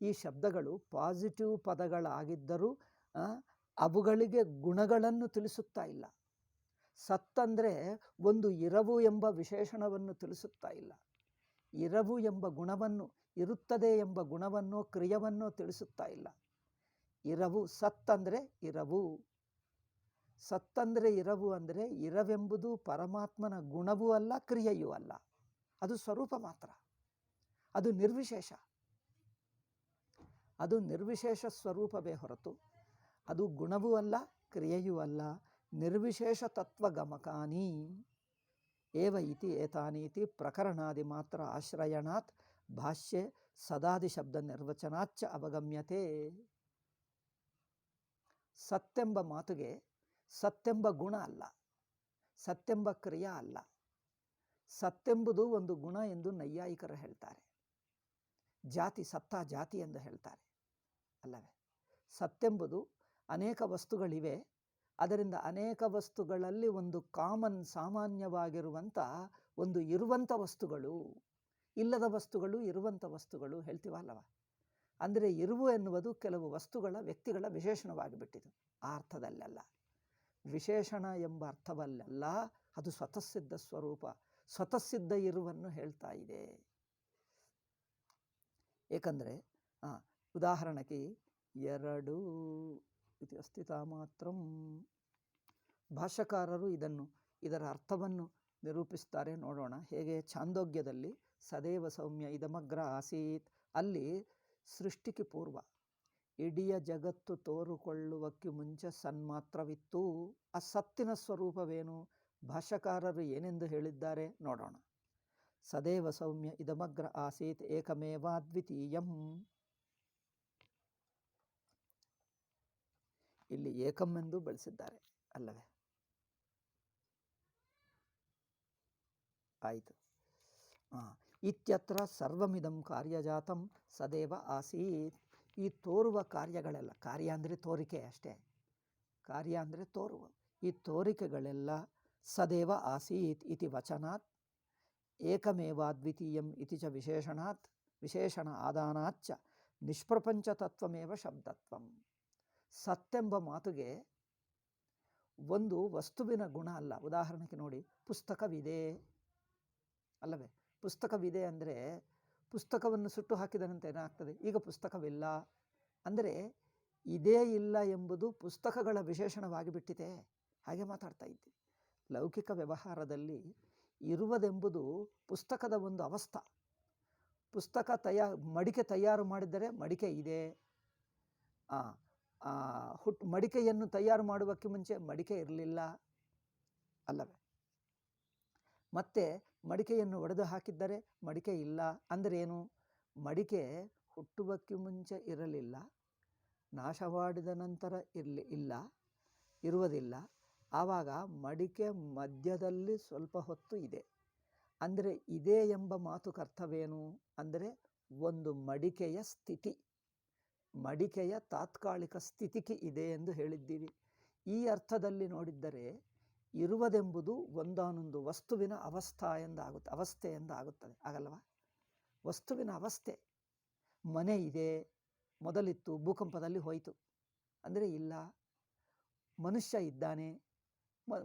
ಈ ಶಬ್ದಗಳು ಪಾಸಿಟಿವ್ ಪದಗಳಾಗಿದ್ದರೂ ಅವುಗಳಿಗೆ ಗುಣಗಳನ್ನು ತಿಳಿಸುತ್ತಾ ಇಲ್ಲ. ಸತ್ತಂದರೆ ಒಂದು ಇರವು ಎಂಬ ವಿಶೇಷಣವನ್ನು ತಿಳಿಸುತ್ತಾ ಇಲ್ಲ. ಇರವು ಎಂಬ ಗುಣವನ್ನು, ಇರುತ್ತದೆ ಎಂಬ ಗುಣವನ್ನು, ಕ್ರಿಯವನ್ನು ತಿಳಿಸುತ್ತಾ ಇಲ್ಲ. ಇರವು, ಸತ್ತಂದರೆ ಇರವು. ಸತ್ತಂದರೆ ಇರವು ಅಂದರೆ ಇರವೆಂಬುದು ಪರಮಾತ್ಮನ ಗುಣವೂ ಅಲ್ಲ, ಕ್ರಿಯೆಯೂ ಅಲ್ಲ. ಅದು ಸ್ವರೂಪ ಮಾತ್ರ. ಅದು ನಿರ್ವಿಶೇಷ. ಅದು ನಿರ್ವಿಶೇಷ ಸ್ವರೂಪವೇ ಹೊರತು ಅದು ಗುಣವೂ ಅಲ್ಲ, ಕ್ರಿಯೆಯೂ ಅಲ್ಲ. ನಿರ್ವಿಶೇಷ ತತ್ವಗಮಕಾನಿ ಏವ ಇತಿ ಏತಾನೀತಿ ಪ್ರಕರಣಾದಿ ಮಾತ್ರ ಆಶ್ರಯಣಾತ್ ಭಾಷ್ಯೆ ಸದಾದಿ ಶಬ್ದ ನಿರ್ವಚನಾಚ್ಚ ಅವಗಮ್ಯತೆ. ಸತ್ತೆಂಬ ಮಾತುಗೆ ಸತ್ತೆಂಬ ಗುಣ ಅಲ್ಲ, ಸತ್ತೆಂಬ ಕ್ರಿಯಾ ಅಲ್ಲ. ಸತ್ತೆಂಬುದು ಒಂದು ಗುಣ ಎಂದು ನೈಯಾಯಿಕರು ಹೇಳ್ತಾರೆ. ಜಾತಿ, ಸತ್ತ ಜಾತಿ ಎಂದು ಹೇಳ್ತಾರೆ ಅಲ್ಲವೇ? ಸತ್ತೆಂಬುದು ಅನೇಕ ವಸ್ತುಗಳಿವೆ, ಅದರಿಂದ ಅನೇಕ ವಸ್ತುಗಳಲ್ಲಿ ಒಂದು ಕಾಮನ್, ಸಾಮಾನ್ಯವಾಗಿರುವಂಥ ಒಂದು ಇರುವಂಥ ವಸ್ತುಗಳು, ಇಲ್ಲದ ವಸ್ತುಗಳು, ಇರುವಂಥ ವಸ್ತುಗಳು ಹೇಳ್ತೀವಲ್ಲವ. ಅಂದರೆ ಇರುವು ಎನ್ನುವುದು ಕೆಲವು ವಸ್ತುಗಳ, ವ್ಯಕ್ತಿಗಳ ವಿಶೇಷಣವಾಗಿಬಿಟ್ಟಿತು. ಆ ಅರ್ಥದಲ್ಲೆಲ್ಲ, ವಿಶೇಷಣ ಎಂಬ ಅರ್ಥವಲ್ಲೆಲ್ಲ, ಅದು ಸ್ವತಃಸಿದ್ಧ ಸ್ವರೂಪ, ಸ್ವತಃಸಿದ್ಧ ಇರುವನ್ನು ಹೇಳ್ತಾ ಇದೆ. ಏಕೆಂದರೆ ಉದಾಹರಣೆಗೆ 2 ಇತಿ ಅಸ್ಥಿತಾ ಮಾತ್ರಂ, ಭಾಷ್ಯಕಾರರು ಇದರ ಅರ್ಥವನ್ನು ನಿರೂಪಿಸ್ತಾರೆ. ನೋಡೋಣ ಹೇಗೆ. ಛಾಂದೋಗ್ಯದಲ್ಲಿ ಸದೇವ ಸೌಮ್ಯ ಇದಮಗ್ರ ಆಸೀತ್, ಅಲ್ಲಿ ಸೃಷ್ಟಿಗೆ ಪೂರ್ವ ಇಡೀ ಜಗತ್ತು ತೋರುಕೊಳ್ಳುವಕ್ಕೆ ಮುಂಚೆ ಸನ್ಮಾತ್ರವಿತ್ತು. ಆ ಸತ್ತಿನ ಸ್ವರೂಪವೇನು? ಭಾಷ್ಯಕಾರರು ಏನೆಂದು ಹೇಳಿದ್ದಾರೆ ನೋಡೋಣ. ಸದೇವ ಸೌಮ್ಯ ಇದಮಗ್ರ ಆಸೀತ್ ಏಕಮೇವಾದ್ವಿತೀಯಂ. ಇಲ್ಲಿ ಏಕಂ ಎಂದು ಬಳಸಿದ್ದಾರೆ ಅಲ್ಲವೇ? ಆಯಿತು. ಇತ್ಯತ್ರ ಸರ್ವಮಿದಂ ಕಾರ್ಯಜಾತಂ ಸದೇವ ಆಸೀತ್. ಈ ತೋರುವ ಕಾರ್ಯಗಳೆಲ್ಲ, ಕಾರ್ಯ ಅಂದರೆ ತೋರಿಕೆ ಅಷ್ಟೇ, ಕಾರ್ಯ ಅಂದರೆ ತೋರುವ, ಈ ತೋರಿಕೆಗಳೆಲ್ಲ ಸದೇವ ಆಸೀತ್ ಇತಿ ವಚನಾತ್ ಏಕಮೇವಾದ್ವಿತೀಯಂ ಇತಿ ಚ ವಿಶೇಷಣಾತ್, ವಿಶೇಷಣ ಆದಾನಾಚ್ಚ ನಿಷ್ಪ್ರಪಂಚ ತತ್ವಮೇವ ಶಬ್ದತ್ವಂ. ಸತ್ತೆಂಬ ಮಾತುಗೆ ಒಂದು ವಸ್ತುವಿನ ಗುಣ ಅಲ್ಲ. ಉದಾಹರಣೆಗೆ ನೋಡಿ, ಪುಸ್ತಕವಿದೆ ಅಲ್ಲವೇ? ಪುಸ್ತಕವಿದೆ ಅಂದರೆ ಪುಸ್ತಕವನ್ನು ಸುಟ್ಟು ಹಾಕಿದನಂತೆ ಏನಾಗ್ತದೆ? ಈಗ ಪುಸ್ತಕವಿಲ್ಲ ಅಂದರೆ ಇದೇ ಇಲ್ಲ ಎಂಬುದು ಪುಸ್ತಕಗಳ ವಿಶೇಷಣವಾಗಿ ಬಿಟ್ಟಿದೆ. ಹಾಗೆ ಮಾತಾಡ್ತಾ ಇದ್ದೀವಿ. ಲೌಕಿಕ ವ್ಯವಹಾರದಲ್ಲಿ ಇರುವುದೆಂಬುದು ಪುಸ್ತಕದ ಒಂದು ಅವಸ್ಥಾ. ಪುಸ್ತಕ ಮಡಿಕೆ ತಯಾರು ಮಾಡಿದರೆ ಮಡಿಕೆ ಇದೆ. ಮಡಿಕೆಯನ್ನು ತಯಾರು ಮಾಡುವಕ್ಕೆ ಮುಂಚೆ ಮಡಿಕೆ ಇರಲಿಲ್ಲ ಅಲ್ಲವೇ? ಮತ್ತೆ ಮಡಿಕೆಯನ್ನು ಒಡೆದು ಹಾಕಿದ್ದರೆ ಮಡಿಕೆ ಇಲ್ಲ ಅಂದರೆ ಏನು? ಮಡಿಕೆ ಹುಟ್ಟುವಕ್ಕೆ ಮುಂಚೆ ಇರಲಿಲ್ಲ, ನಾಶವಾಡಿದ ನಂತರ ಇರುವುದಿಲ್ಲ. ಆವಾಗ ಮಡಿಕೆ ಮಧ್ಯದಲ್ಲಿ ಸ್ವಲ್ಪ ಹೊತ್ತು ಇದೆ ಅಂದರೆ ಇದೆ ಎಂಬ ಮಾತುಕರ್ಥವೇನು ಅಂದರೆ ಒಂದು ಮಡಿಕೆಯ ಸ್ಥಿತಿ, ಮಡಿಕೆಯ ತಾತ್ಕಾಲಿಕ ಸ್ಥಿತಿಗೆ ಇದೆ ಎಂದು ಹೇಳಿದ್ದೀವಿ. ಈ ಅರ್ಥದಲ್ಲಿ ನೋಡಿದ್ದರೆ ಇರುವುದೆಂಬುದು ಒಂದಾನೊಂದು ವಸ್ತುವಿನ ಅವಸ್ಥೆ ಎಂದಾಗುತ್ತದೆ. ಆಗಲ್ವಾ? ವಸ್ತುವಿನ ಅವಸ್ಥೆ. ಮನೆ ಇದೆ, ಮೊದಲಿತ್ತು, ಭೂಕಂಪದಲ್ಲಿ ಹೋಯಿತು ಅಂದರೆ ಇಲ್ಲ. ಮನುಷ್ಯ ಇದ್ದಾನೆ,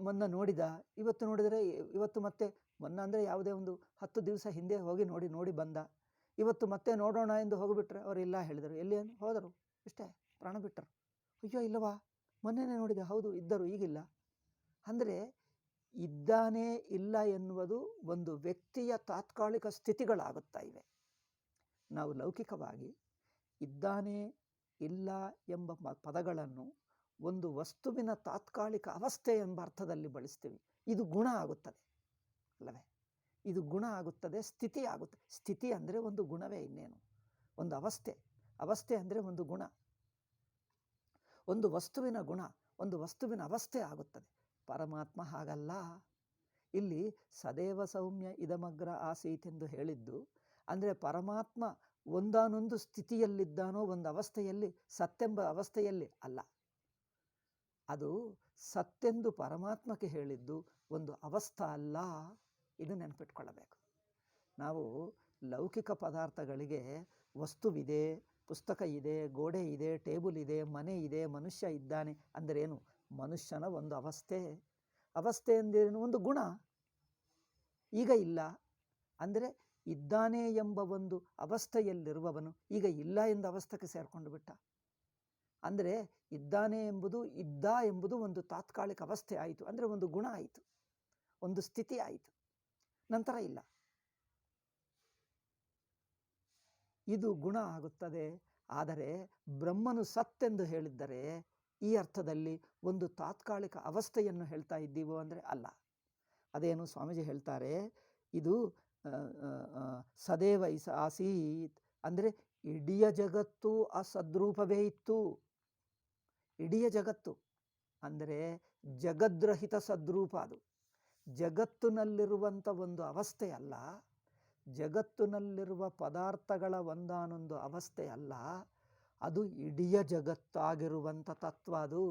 ಮೊನ್ನೆ ನೋಡಿದ, ಇವತ್ತು ನೋಡಿದರೆ ಇವತ್ತು ಮತ್ತೆ ಮೊನ್ನೆ ಅಂದರೆ ಯಾವುದೇ ಒಂದು 10 ದಿವಸ ಹಿಂದೆ ಹೋಗಿ ನೋಡಿ ಬಂದ. ಇವತ್ತು ಮತ್ತೆ ನೋಡೋಣ ಎಂದು ಹೋಗಿಬಿಟ್ರೆ ಅವರು ಇಲ್ಲ ಹೇಳಿದರು. ಎಲ್ಲಿ ಹೋದರು? ಇಷ್ಟೇ, ಪ್ರಾಣ ಬಿಟ್ಟರು. ಅಯ್ಯೋ ಇಲ್ಲವಾ, ಮೊನ್ನೆನೇ ನೋಡಿದೆ, ಹೌದು ಇದ್ದರು, ಈಗಿಲ್ಲ. ಅಂದರೆ ಇದ್ದಾನೆ ಇಲ್ಲ ಎನ್ನುವುದು ಒಂದು ವ್ಯಕ್ತಿಯ ತಾತ್ಕಾಲಿಕ ಸ್ಥಿತಿಗಳಾಗುತ್ತಾ ಇವೆ. ನಾವು ಲೌಕಿಕವಾಗಿ ಇದ್ದಾನೆ ಇಲ್ಲ ಎಂಬ ಪದಗಳನ್ನು ಒಂದು ವಸ್ತುವಿನ ತಾತ್ಕಾಲಿಕ ಅವಸ್ಥೆ ಎಂಬ ಅರ್ಥದಲ್ಲಿ ಬಳಸ್ತೀವಿ. ಇದು ಗುಣ ಆಗುತ್ತದೆ ಅಲ್ಲವೇ? ಇದು ಗುಣ ಆಗುತ್ತದೆ, ಸ್ಥಿತಿ ಆಗುತ್ತದೆ. ಸ್ಥಿತಿ ಅಂದರೆ ಒಂದು ಗುಣವೇ, ಇನ್ನೇನು? ಒಂದು ಅವಸ್ಥೆ. ಅವಸ್ಥೆ ಅಂದರೆ ಒಂದು ಗುಣ, ಒಂದು ವಸ್ತುವಿನ ಗುಣ, ಒಂದು ವಸ್ತುವಿನ ಅವಸ್ಥೆ ಆಗುತ್ತದೆ. ಪರಮಾತ್ಮ ಹಾಗಲ್ಲ. ಇಲ್ಲಿ ಸದೇವ ಸೌಮ್ಯ ಇದಮಗ್ರ ಆಸೀತ್ ಎಂದು ಹೇಳಿದ್ದು ಅಂದರೆ ಪರಮಾತ್ಮ ಒಂದಾನೊಂದು ಸ್ಥಿತಿಯಲ್ಲಿದ್ದಾನೋ, ಒಂದು ಅವಸ್ಥೆಯಲ್ಲಿ, ಸತ್ತೆಂಬ ಅವಸ್ಥೆಯಲ್ಲಿ ಅಲ್ಲ. ಅದು ಸತ್ತೆಂದು ಪರಮಾತ್ಮಕ್ಕೆ ಹೇಳಿದ್ದು ಒಂದು ಅವಸ್ಥೆ ಅಲ್ಲ. ಇದು ನೆನಪಿಟ್ಕೊಳ್ಳಬೇಕು. ನಾವು ಲೌಕಿಕ ಪದಾರ್ಥಗಳಿಗೆ ವಸ್ತುವಿದೆ, ಪುಸ್ತಕ ಇದೆ, ಗೋಡೆ ಇದೆ, ಟೇಬಲ್ ಇದೆ, ಮನೆ ಇದೆ, ಮನುಷ್ಯ ಇದ್ದಾನೆ ಅಂದರೇನು? ಮನುಷ್ಯನ ಒಂದು ಅವಸ್ಥೆ. ಅವಸ್ಥೆ ಎಂದೇನು? ಒಂದು ಗುಣ. ಈಗ ಇಲ್ಲ ಅಂದರೆ ಇದ್ದಾನೆ ಎಂಬ ಒಂದು ಅವಸ್ಥೆಯಲ್ಲಿರುವವನು ಈಗ ಇಲ್ಲ ಎಂದ ಅವಸ್ಥೆಗೆ ಸೇರಿಕೊಂಡು ಬಿಟ್ಟ. ಅಂದರೆ ಇದ್ದಾನೆ ಎಂಬುದು, ಇದ್ದ ಎಂಬುದು ಒಂದು ತಾತ್ಕಾಲಿಕ ಅವಸ್ಥೆ ಆಯಿತು, ಅಂದರೆ ಒಂದು ಗುಣ ಆಯಿತು, ಒಂದು ಸ್ಥಿತಿ ಆಯಿತು, ನಂತರ ಇಲ್ಲ. ಇದು ಗುಣ ಆಗುತ್ತದೆ. ಆದರೆ ಬ್ರಹ್ಮನು ಸತ್ತೆಂದು ಹೇಳಿದ್ದರೆ ಈ ಅರ್ಥದಲ್ಲಿ ಒಂದು ತಾತ್ಕಾಲಿಕ ಅವಸ್ಥೆಯನ್ನು ಹೇಳ್ತಾ ಇದ್ದೀವೋ ಅಂದರೆ ಅಲ್ಲ. ಅದೇನು ಸ್ವಾಮೀಜಿ ಹೇಳ್ತಾರೆ, ಇದು ಸದೇವ ಇಸ ಆಸೀತ್ ಅಂದರೆ ಇಡೀ ಜಗತ್ತು ಆ ಸದ್ರೂಪವೇ ಇತ್ತು. ಇಡೀ ಜಗತ್ತು ಅಂದರೆ ಜಗದ್ರಹಿತ ಸದ್ರೂಪ. ಅದು ಜಗತ್ತಿನಲ್ಲಿರುವಂಥ ಒಂದು ಅವಸ್ಥೆ ಅಲ್ಲ, ಜಗತ್ತಿನಲ್ಲಿರುವ ಪದಾರ್ಥಗಳ ಒಂದಾನೊಂದು ಅವಸ್ಥೆ ಅಲ್ಲ, ಅದು ಇಡೀ ಜಗತ್ತಾಗಿರುವಂಥ ತತ್ವ. ಅದು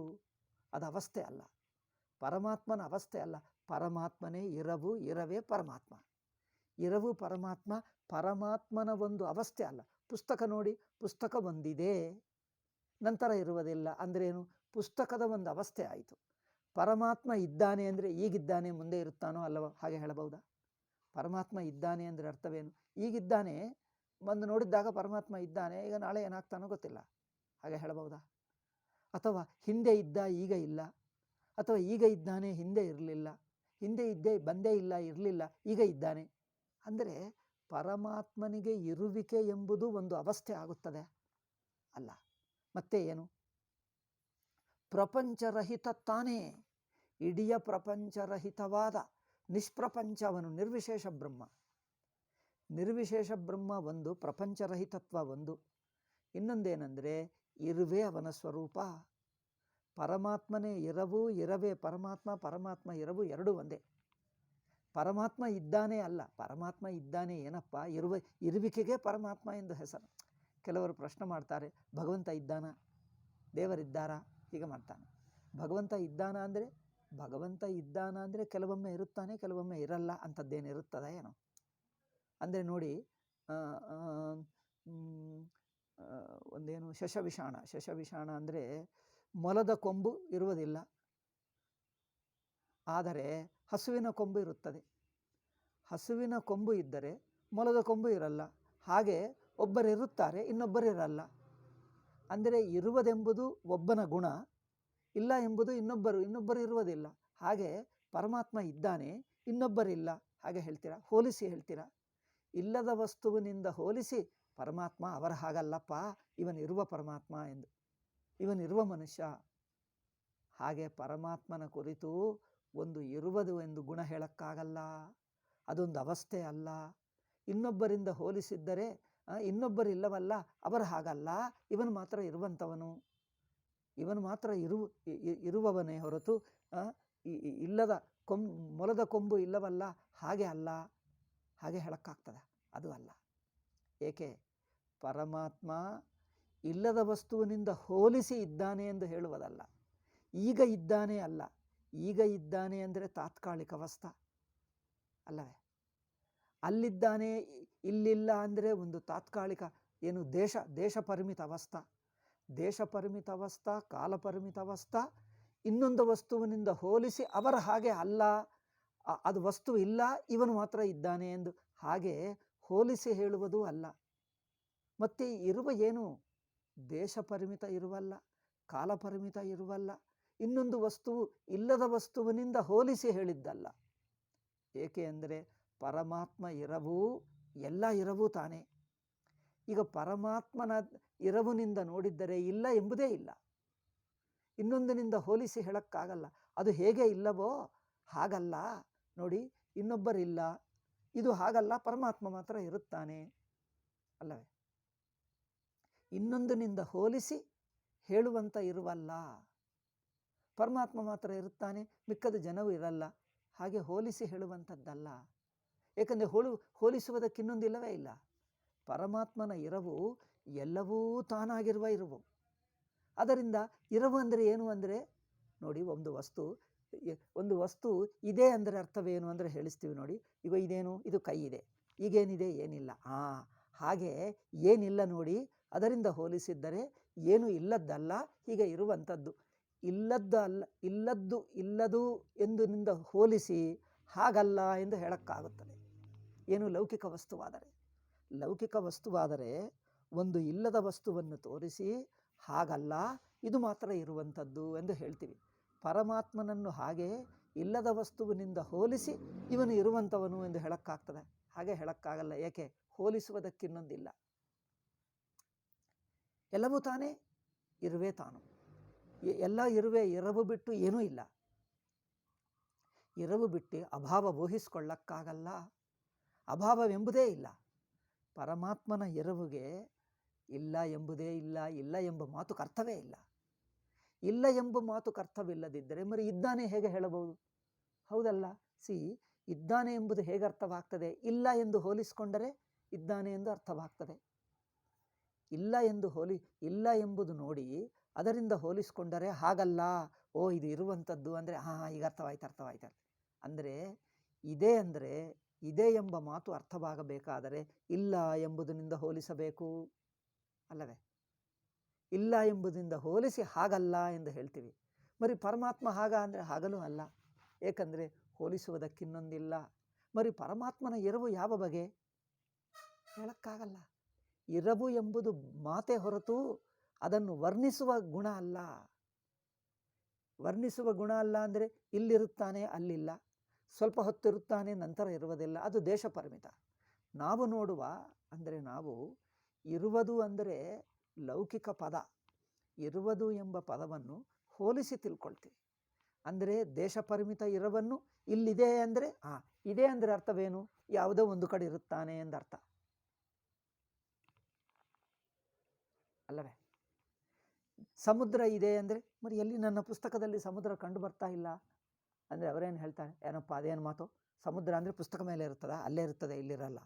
ಅವಸ್ಥೆ ಅಲ್ಲ, ಪರಮಾತ್ಮನ ಅವಸ್ಥೆ ಅಲ್ಲ. ಪರಮಾತ್ಮನೇ ಇರವು, ಇರವೇ ಪರಮಾತ್ಮ. ಇರವು ಪರಮಾತ್ಮ, ಪರಮಾತ್ಮನ ಒಂದು ಅವಸ್ಥೆ ಅಲ್ಲ. ಪುಸ್ತಕ ನೋಡಿ, ಪುಸ್ತಕ ಒಂದಿದೆ, ನಂತರ ಇರುವುದಿಲ್ಲ ಅಂದ್ರೇನು? ಪುಸ್ತಕದ ಒಂದು ಅವಸ್ಥೆ ಆಯಿತು. ಪರಮಾತ್ಮ ಇದ್ದಾನೆ ಅಂದರೆ ಈಗಿದ್ದಾನೆ, ಮುಂದೆ ಇರುತ್ತಾನೋ ಅಲ್ಲವೋ ಹಾಗೆ ಹೇಳಬಹುದಾ? ಪರಮಾತ್ಮ ಇದ್ದಾನೆ ಅಂದರೆ ಅರ್ಥವೇನು? ಈಗಿದ್ದಾನೆ, ಬಂದು ನೋಡಿದ್ದಾಗ ಪರಮಾತ್ಮ ಇದ್ದಾನೆ, ಈಗ ನಾಳೆ ಏನಾಗ್ತಾನೋ ಗೊತ್ತಿಲ್ಲ, ಹಾಗೆ ಹೇಳಬಹುದಾ? ಅಥವಾ ಹಿಂದೆ ಇದ್ದ ಈಗ ಇಲ್ಲ, ಅಥವಾ ಈಗ ಇದ್ದಾನೆ ಹಿಂದೆ ಇರಲಿಲ್ಲ, ಹಿಂದೆ ಇದ್ದೇ ಬಂದೇ ಇಲ್ಲ ಇರಲಿಲ್ಲ ಈಗ ಇದ್ದಾನೆ ಅಂದರೆ ಪರಮಾತ್ಮನಿಗೆ ಇರುವಿಕೆ ಎಂಬುದು ಒಂದು ಅವಸ್ಥೆ ಆಗುತ್ತದೆ ಅಲ್ಲ. ಮತ್ತೆ ಏನು? ಪ್ರಪಂಚರಹಿತ ತಾನೇ, ಇಡೀ ಪ್ರಪಂಚರಹಿತವಾದ ನಿಷ್ಪ್ರಪಂಚವನು ನಿರ್ವಿಶೇಷ ಬ್ರಹ್ಮ. ನಿರ್ವಿಶೇಷ ಬ್ರಹ್ಮ ಒಂದು, ಪ್ರಪಂಚರಹಿತತ್ವ ಒಂದು. ಇನ್ನೊಂದೇನೆಂದರೆ ಇರುವೆ ಅವನ ಸ್ವರೂಪ. ಪರಮಾತ್ಮನೇ ಇರವು, ಇರವೇ ಪರಮಾತ್ಮ, ಪರಮಾತ್ಮ ಇರವು ಎರಡೂ ಒಂದೇ. ಪರಮಾತ್ಮ ಇದ್ದಾನೆ ಅಲ್ಲ, ಪರಮಾತ್ಮ ಇದ್ದಾನೆ ಏನಪ್ಪ? ಇರುವಿಕೆಗೆ ಪರಮಾತ್ಮ ಎಂದು ಹೆಸರು. ಕೆಲವರು ಪ್ರಶ್ನೆ ಮಾಡ್ತಾರೆ, ಭಗವಂತ ಇದ್ದಾನ, ದೇವರಿದ್ದಾರಾ? ಹೀಗೆ ಮಾಡ್ತಾನೆ. ಭಗವಂತ ಇದ್ದಾನ ಅಂದರೆ, ಭಗವಂತ ಇದ್ದಾನ ಅಂದರೆ ಕೆಲವೊಮ್ಮೆ ಇರುತ್ತಾನೆ, ಕೆಲವೊಮ್ಮೆ ಇರಲ್ಲ ಅಂಥದ್ದೇನಿರುತ್ತದೆ ಏನೋ. ಅಂದರೆ ನೋಡಿ, ಒಂದೇನು ಶಶವಿಷಾಣ. ಶಶವಿಷಾಣ ಅಂದರೆ ಮೊಲದ ಕೊಂಬು ಇರುವುದಿಲ್ಲ, ಆದರೆ ಹಸುವಿನ ಕೊಂಬು ಇರುತ್ತದೆ. ಹಸುವಿನ ಕೊಂಬು ಇದ್ದರೆ ಮೊಲದ ಕೊಂಬು ಇರಲ್ಲ. ಹಾಗೆ ಒಬ್ಬರಿರುತ್ತಾರೆ, ಇನ್ನೊಬ್ಬರಿರಲ್ಲ. ಅಂದರೆ ಇರುವುದೆಂಬುದು ಒಬ್ಬನ ಗುಣ, ಇಲ್ಲ ಎಂಬುದು ಇನ್ನೊಬ್ಬರು ಇರುವುದಿಲ್ಲ. ಹಾಗೆ ಪರಮಾತ್ಮ ಇದ್ದಾನೆ, ಇನ್ನೊಬ್ಬರಿಲ್ಲ, ಹಾಗೆ ಹೇಳ್ತೀರಾ? ಹೋಲಿಸಿ ಹೇಳ್ತೀರಾ? ಇಲ್ಲದ ವಸ್ತುವಿನಿಂದ ಹೋಲಿಸಿ ಪರಮಾತ್ಮ ಅವರ ಹಾಗಲ್ಲಪ್ಪ, ಇವನಿರುವ ಪರಮಾತ್ಮ ಎಂದು, ಇವನಿರುವ ಮನುಷ್ಯ. ಹಾಗೆ ಪರಮಾತ್ಮನ ಕುರಿತು ಒಂದು ಇರುವುದು ಎಂದು ಗುಣ ಹೇಳಕ್ಕಾಗಲ್ಲ, ಅದೊಂದು ಅವಸ್ಥೆ ಅಲ್ಲ. ಇನ್ನೊಬ್ಬರಿಂದ ಹೋಲಿಸಿದ್ದರೆ ಇನ್ನೊಬ್ಬರಿಲ್ಲವಲ್ಲ, ಅವರು ಹಾಗಲ್ಲ, ಇವನು ಮಾತ್ರ ಇರುವಂಥವನು, ಇವನು ಮಾತ್ರ ಇರುವವನೇ ಹೊರತು ಇಲ್ಲದ ಮೊಲದ ಕೊಂಬು ಇಲ್ಲವಲ್ಲ, ಹಾಗೆ ಅಲ್ಲ, ಹಾಗೆ ಹೇಳಕ್ಕಾಗ್ತದೆ? ಅದು ಅಲ್ಲ. ಏಕೆ? ಪರಮಾತ್ಮ ಇಲ್ಲದ ವಸ್ತುವಿನಿಂದ ಹೋಲಿಸಿ ಇದ್ದಾನೆ ಎಂದು ಹೇಳುವುದಲ್ಲ, ಈಗ ಇದ್ದಾನೆ ಅಲ್ಲ. ಈಗ ಇದ್ದಾನೆ ಅಂದರೆ ತಾತ್ಕಾಲಿಕ ಅವಸ್ಥೆ ಅಲ್ಲವೇ? ಅಲ್ಲಿದ್ದಾನೆ ಇಲ್ಲಿಲ್ಲ ಅಂದರೆ ಒಂದು ತಾತ್ಕಾಲಿಕ ಏನು ದೇಶ ಪರಿಮಿತ ಅವಸ್ಥೆ. ದೇಶ ಪರಿಮಿತ ಅವಸ್ಥೆ, ಕಾಲ ಪರಿಮಿತ ಅವಸ್ಥೆ. ಇನ್ನೊಂದು ವಸ್ತುವಿನಿಂದ ಹೋಲಿಸಿ ಅವರ ಹಾಗೆ ಅಲ್ಲ, ಅದು ವಸ್ತು ಇಲ್ಲ, ಇವನು ಮಾತ್ರ ಇದ್ದಾನೆ ಎಂದು ಹಾಗೆ ಹೋಲಿಸಿ ಹೇಳುವುದು ಅಲ್ಲ. ಮತ್ತೆ ಇರುವ ಏನು? ದೇಶ ಪರಿಮಿತ ಇರುವಲ್ಲ, ಕಾಲ ಪರಿಮಿತ ಇರುವಲ್ಲ, ಇನ್ನೊಂದು ವಸ್ತುವು ಇಲ್ಲದ ವಸ್ತುವಿನಿಂದ ಹೋಲಿಸಿ ಹೇಳಿದ್ದಲ್ಲ. ಏಕೆ ಅಂದರೆ ಪರಮಾತ್ಮ ಇರವು, ಎಲ್ಲ ಇರವು ತಾನೇ. ಈಗ ಪರಮಾತ್ಮನ ಇರವಿನಿಂದ ನೋಡಿದ್ದರೆ ಇಲ್ಲ ಎಂಬುದೇ ಇಲ್ಲ, ಇನ್ನೊಂದಿನಿಂದ ಹೋಲಿಸಿ ಹೇಳಕ್ಕಾಗಲ್ಲ. ಅದು ಹೇಗೆ ಇಲ್ಲವೋ ಹಾಗಲ್ಲ ನೋಡಿ, ಇನ್ನೊಬ್ಬರಿಲ್ಲ, ಇದು ಹಾಗಲ್ಲ, ಪರಮಾತ್ಮ ಮಾತ್ರ ಇರುತ್ತಾನೆ ಅಲ್ಲವೇ? ಇನ್ನೊಂದಿನಿಂದ ಹೋಲಿಸಿ ಹೇಳುವಂಥ ಇರುವಲ್ಲ, ಪರಮಾತ್ಮ ಮಾತ್ರ ಇರುತ್ತಾನೆ, ಮಿಕ್ಕದ ಜನವೂ ಇರಲ್ಲ, ಹಾಗೆ ಹೋಲಿಸಿ ಹೇಳುವಂಥದ್ದಲ್ಲ. ಏಕೆಂದರೆ ಹೋಲಿಸುವುದಕ್ಕಿನ್ನೊಂದಿಲ್ಲವೇ ಇಲ್ಲ. ಪರಮಾತ್ಮನ ಇರವು ಎಲ್ಲವೂ ತಾನಾಗಿರುವ ಇರುವು. ಅದರಿಂದ ಇರವು ಅಂದರೆ ಏನು ಅಂದರೆ ನೋಡಿ, ಒಂದು ವಸ್ತು ಇದೆ ಅಂದರೆ ಅರ್ಥವೇನು ಅಂದರೆ ಹೇಳಿಸ್ತೀವಿ ನೋಡಿ. ಈಗ ಇದೇನು? ಇದು ಕೈ ಇದೆ, ಈಗೇನಿದೆ? ಏನಿಲ್ಲ. ಹಾಗೆ ಏನಿಲ್ಲ ನೋಡಿ, ಅದರಿಂದ ಹೋಲಿಸಿದ್ದರೆ ಏನು ಇಲ್ಲದ್ದಲ್ಲ, ಹೀಗೆ ಇರುವಂಥದ್ದು. ಇಲ್ಲದ್ದು ಎಂದಿನಿಂದ ಹೋಲಿಸಿ ಹಾಗಲ್ಲ ಎಂದು ಹೇಳಕ್ಕಾಗುತ್ತದೆ. ಏನು? ಲೌಕಿಕ ವಸ್ತುವಾದರೆ ಒಂದು ಇಲ್ಲದ ವಸ್ತುವನ್ನು ತೋರಿಸಿ ಹಾಗಲ್ಲ, ಇದು ಮಾತ್ರ ಇರುವಂಥದ್ದು ಎಂದು ಹೇಳ್ತೀವಿ. ಪರಮಾತ್ಮನನ್ನು ಹಾಗೆ ಇಲ್ಲದ ವಸ್ತುವಿನಿಂದ ಹೋಲಿಸಿ ಇವನು ಇರುವಂಥವನು ಎಂದು ಹೇಳಕ್ಕಾಗ್ತದೆ? ಹಾಗೆ ಹೇಳಕ್ಕಾಗಲ್ಲ. ಏಕೆ? ಹೋಲಿಸುವುದಕ್ಕಿನ್ನೊಂದಿಲ್ಲ. ಎಲ್ಲವೂ ತಾನೇ, ಇರುವೆ ತಾನು. ಎಲ್ಲ ಇರುವೆ, ಎರವು ಬಿಟ್ಟು ಏನೂ ಇಲ್ಲ. ಎರವು ಬಿಟ್ಟು ಅಭಾವ ಊಹಿಸ್ಕೊಳ್ಳಕ್ಕಾಗಲ್ಲ. ಅಭಾವವೆಂಬುದೇ ಇಲ್ಲ. ಪರಮಾತ್ಮನ ಎರವಿಗೆ ಇಲ್ಲ ಎಂಬುದೇ ಇಲ್ಲ, ಇಲ್ಲ ಎಂಬ ಮಾತುಕ ಅರ್ಥವೇ ಇಲ್ಲ. ಇಲ್ಲ ಎಂಬ ಮಾತುಕ ಅರ್ಥವಿಲ್ಲದಿದ್ದರೆ మరి ಇದ್ದಾನೆ ಹೇಗೆ ಹೇಳಬಹುದು? ಹೌದಲ್ಲ? ಇದ್ದಾನೆ ಎಂಬುದು ಹೇಗೆ ಅರ್ಥವಾಗ್ತದೆ? ಇಲ್ಲ ಎಂದು ಹೋಲಿಸಿಕೊಂಡರೆ ಇದ್ದಾನೆ ಎಂದು ಅರ್ಥವಾಗ್ತದೆ. ಇಲ್ಲ ಎಂಬುದು ನೋಡಿ ಅದರಿಂದ ಹೋಲಿಸಿಕೊಂಡರೆ ಹಾಗಲ್ಲ, ಓ ಇದು ಇರುವಂಥದ್ದು ಅಂದರೆ ಈಗ ಅರ್ಥವಾಯ್ತು. ಅಂದರೆ ಇದೆ ಎಂಬ ಮಾತು ಅರ್ಥವಾಗಬೇಕಾದರೆ ಇಲ್ಲ ಎಂಬುದರಿಂದ ಹೋಲಿಸಬೇಕು ಅಲ್ಲವೇ? ಇಲ್ಲ ಎಂಬುದರಿಂದ ಹೋಲಿಸಿ ಹಾಗಲ್ಲ ಎಂದು ಹೇಳ್ತೀವಿ. మరి ಪರಮಾತ್ಮ ಹಾಗ ಅಂದರೆ ಹಾಗಲೂ ಅಲ್ಲ. ಏಕೆಂದರೆ ಹೋಲಿಸುವುದಕ್ಕಿನ್ನೊಂದಿಲ್ಲ. మరి ಪರಮಾತ್ಮನ ಎರವು ಯಾವ ಬಗೆ? ಹೇಳಕ್ಕಾಗಲ್ಲ. ಎರವು ಎಂಬುದು ಮಾತೆ ಹೊರತು ಅದನ್ನು ವರ್ಣಿಸುವ ಗುಣ ಅಲ್ಲ. ವರ್ಣಿಸುವ ಗುಣ ಅಲ್ಲ ಅಂದರೆ ಇಲ್ಲಿರುತ್ತಾನೆ, ಅಲ್ಲಿಲ್ಲ, ಸ್ವಲ್ಪ ಹೊತ್ತಿರುತ್ತಾನೆ, ನಂತರ ಇರುವುದಿಲ್ಲ. ಅದು ದೇಶ ಪರಿಮಿತ. ನಾವು ನೋಡುವ ಅಂದರೆ ನಾವು ಇರುವುದು ಅಂದರೆ ಲೌಕಿಕ ಪದ. ಇರುವುದು ಎಂಬ ಪದವನ್ನು ಹೋಲಿಸಿ ತಿಳ್ಕೊಳ್ತೀವಿ. ಅಂದರೆ ದೇಶ ಪರಿಮಿತ ಇರವನ್ನು ಇಲ್ಲಿದೆ ಅಂದರೆ ಇದೆ ಅಂದರೆ ಅರ್ಥವೇನು? ಯಾವುದೋ ಒಂದು ಕಡೆ ಇರುತ್ತಾನೆ ಎಂದರ್ಥ ಅಲ್ಲವೇ? ಸಮುದ್ರ ಇದೆ ಅಂದರೆ మరి ಎಲ್ಲಿ ನನ್ನ ಪುಸ್ತಕದಲ್ಲಿ ಸಮುದ್ರ ಕಂಡು ಬರ್ತಾ ಇಲ್ಲ ಅಂದರೆ ಅವರೇನು ಹೇಳ್ತಾರೆ? ಏನಪ್ಪ ಅದೇನು ಮಾತು? ಸಮುದ್ರ ಅಂದರೆ ಪುಸ್ತಕ ಮೇಲೆ ಇರ್ತದ? ಅಲ್ಲೇ ಇರ್ತದೆ, ಇಲ್ಲಿರಲ್ಲ.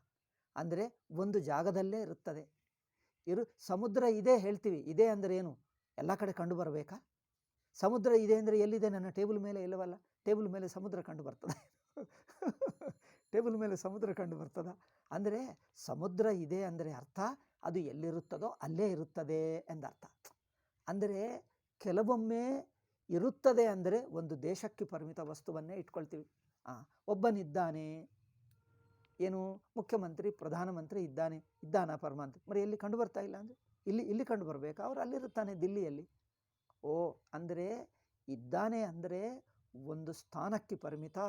ಅಂದರೆ ಒಂದು ಜಾಗದಲ್ಲೇ ಇರುತ್ತದೆ. ಸಮುದ್ರ ಇದೆ ಹೇಳ್ತೀವಿ. ಇದೆ ಅಂದರೆ ಏನು? ಎಲ್ಲ ಕಡೆ ಕಂಡು ಬರಬೇಕಾ? ಸಮುದ್ರ ಇದೆ ಅಂದರೆ ಎಲ್ಲಿದೆ? ನನ್ನ ಟೇಬಲ್ ಮೇಲೆ ಇಲ್ಲವಲ್ಲ. ಟೇಬಲ್ ಮೇಲೆ ಸಮುದ್ರ ಕಂಡು ಬರ್ತದೆ? ಟೇಬಲ್ ಮೇಲೆ ಸಮುದ್ರ ಕಂಡು ಬರ್ತದ? ಅಂದರೆ ಸಮುದ್ರ ಇದೆ ಅಂದರೆ ಅರ್ಥ ಅದು ಎಲ್ಲಿರುತ್ತದೋ ಅಲ್ಲೇ ಇರುತ್ತದೆ ಎಂದರ್ಥ. ಅಂದರೆ ಕೆಲವೊಮ್ಮೆ ಇರುತ್ತದೆ ಅಂದರೆ ಒಂದು ದೇಶಕ್ಕೆ ಪರಿಮಿತ ವಸ್ತುವನ್ನೇ ಇಟ್ಕೊಳ್ತೀವಿ. ಒಬ್ಬನಿದ್ದಾನೆ, ಏನು ಮುಖ್ಯಮಂತ್ರಿ, ಪ್ರಧಾನಮಂತ್ರಿ ಇದ್ದಾನ ಪರಮಾತ್ಮ? మరి ಎಲ್ಲಿ ಕಂಡು ಬರ್ತಾ ಇಲ್ಲ ಅಂದರೆ ಇಲ್ಲಿ ಕಂಡು ಬರಬೇಕಾ? ಅವರು ಅಲ್ಲಿರುತ್ತಾನೆ, ದಿಲ್ಲಿಯಲ್ಲಿ. ಅಂದರೆ ಇದ್ದಾನೆ ಅಂದರೆ ಒಂದು ಸ್ಥಾನಕ್ಕೆ ಪರಿಮಿತ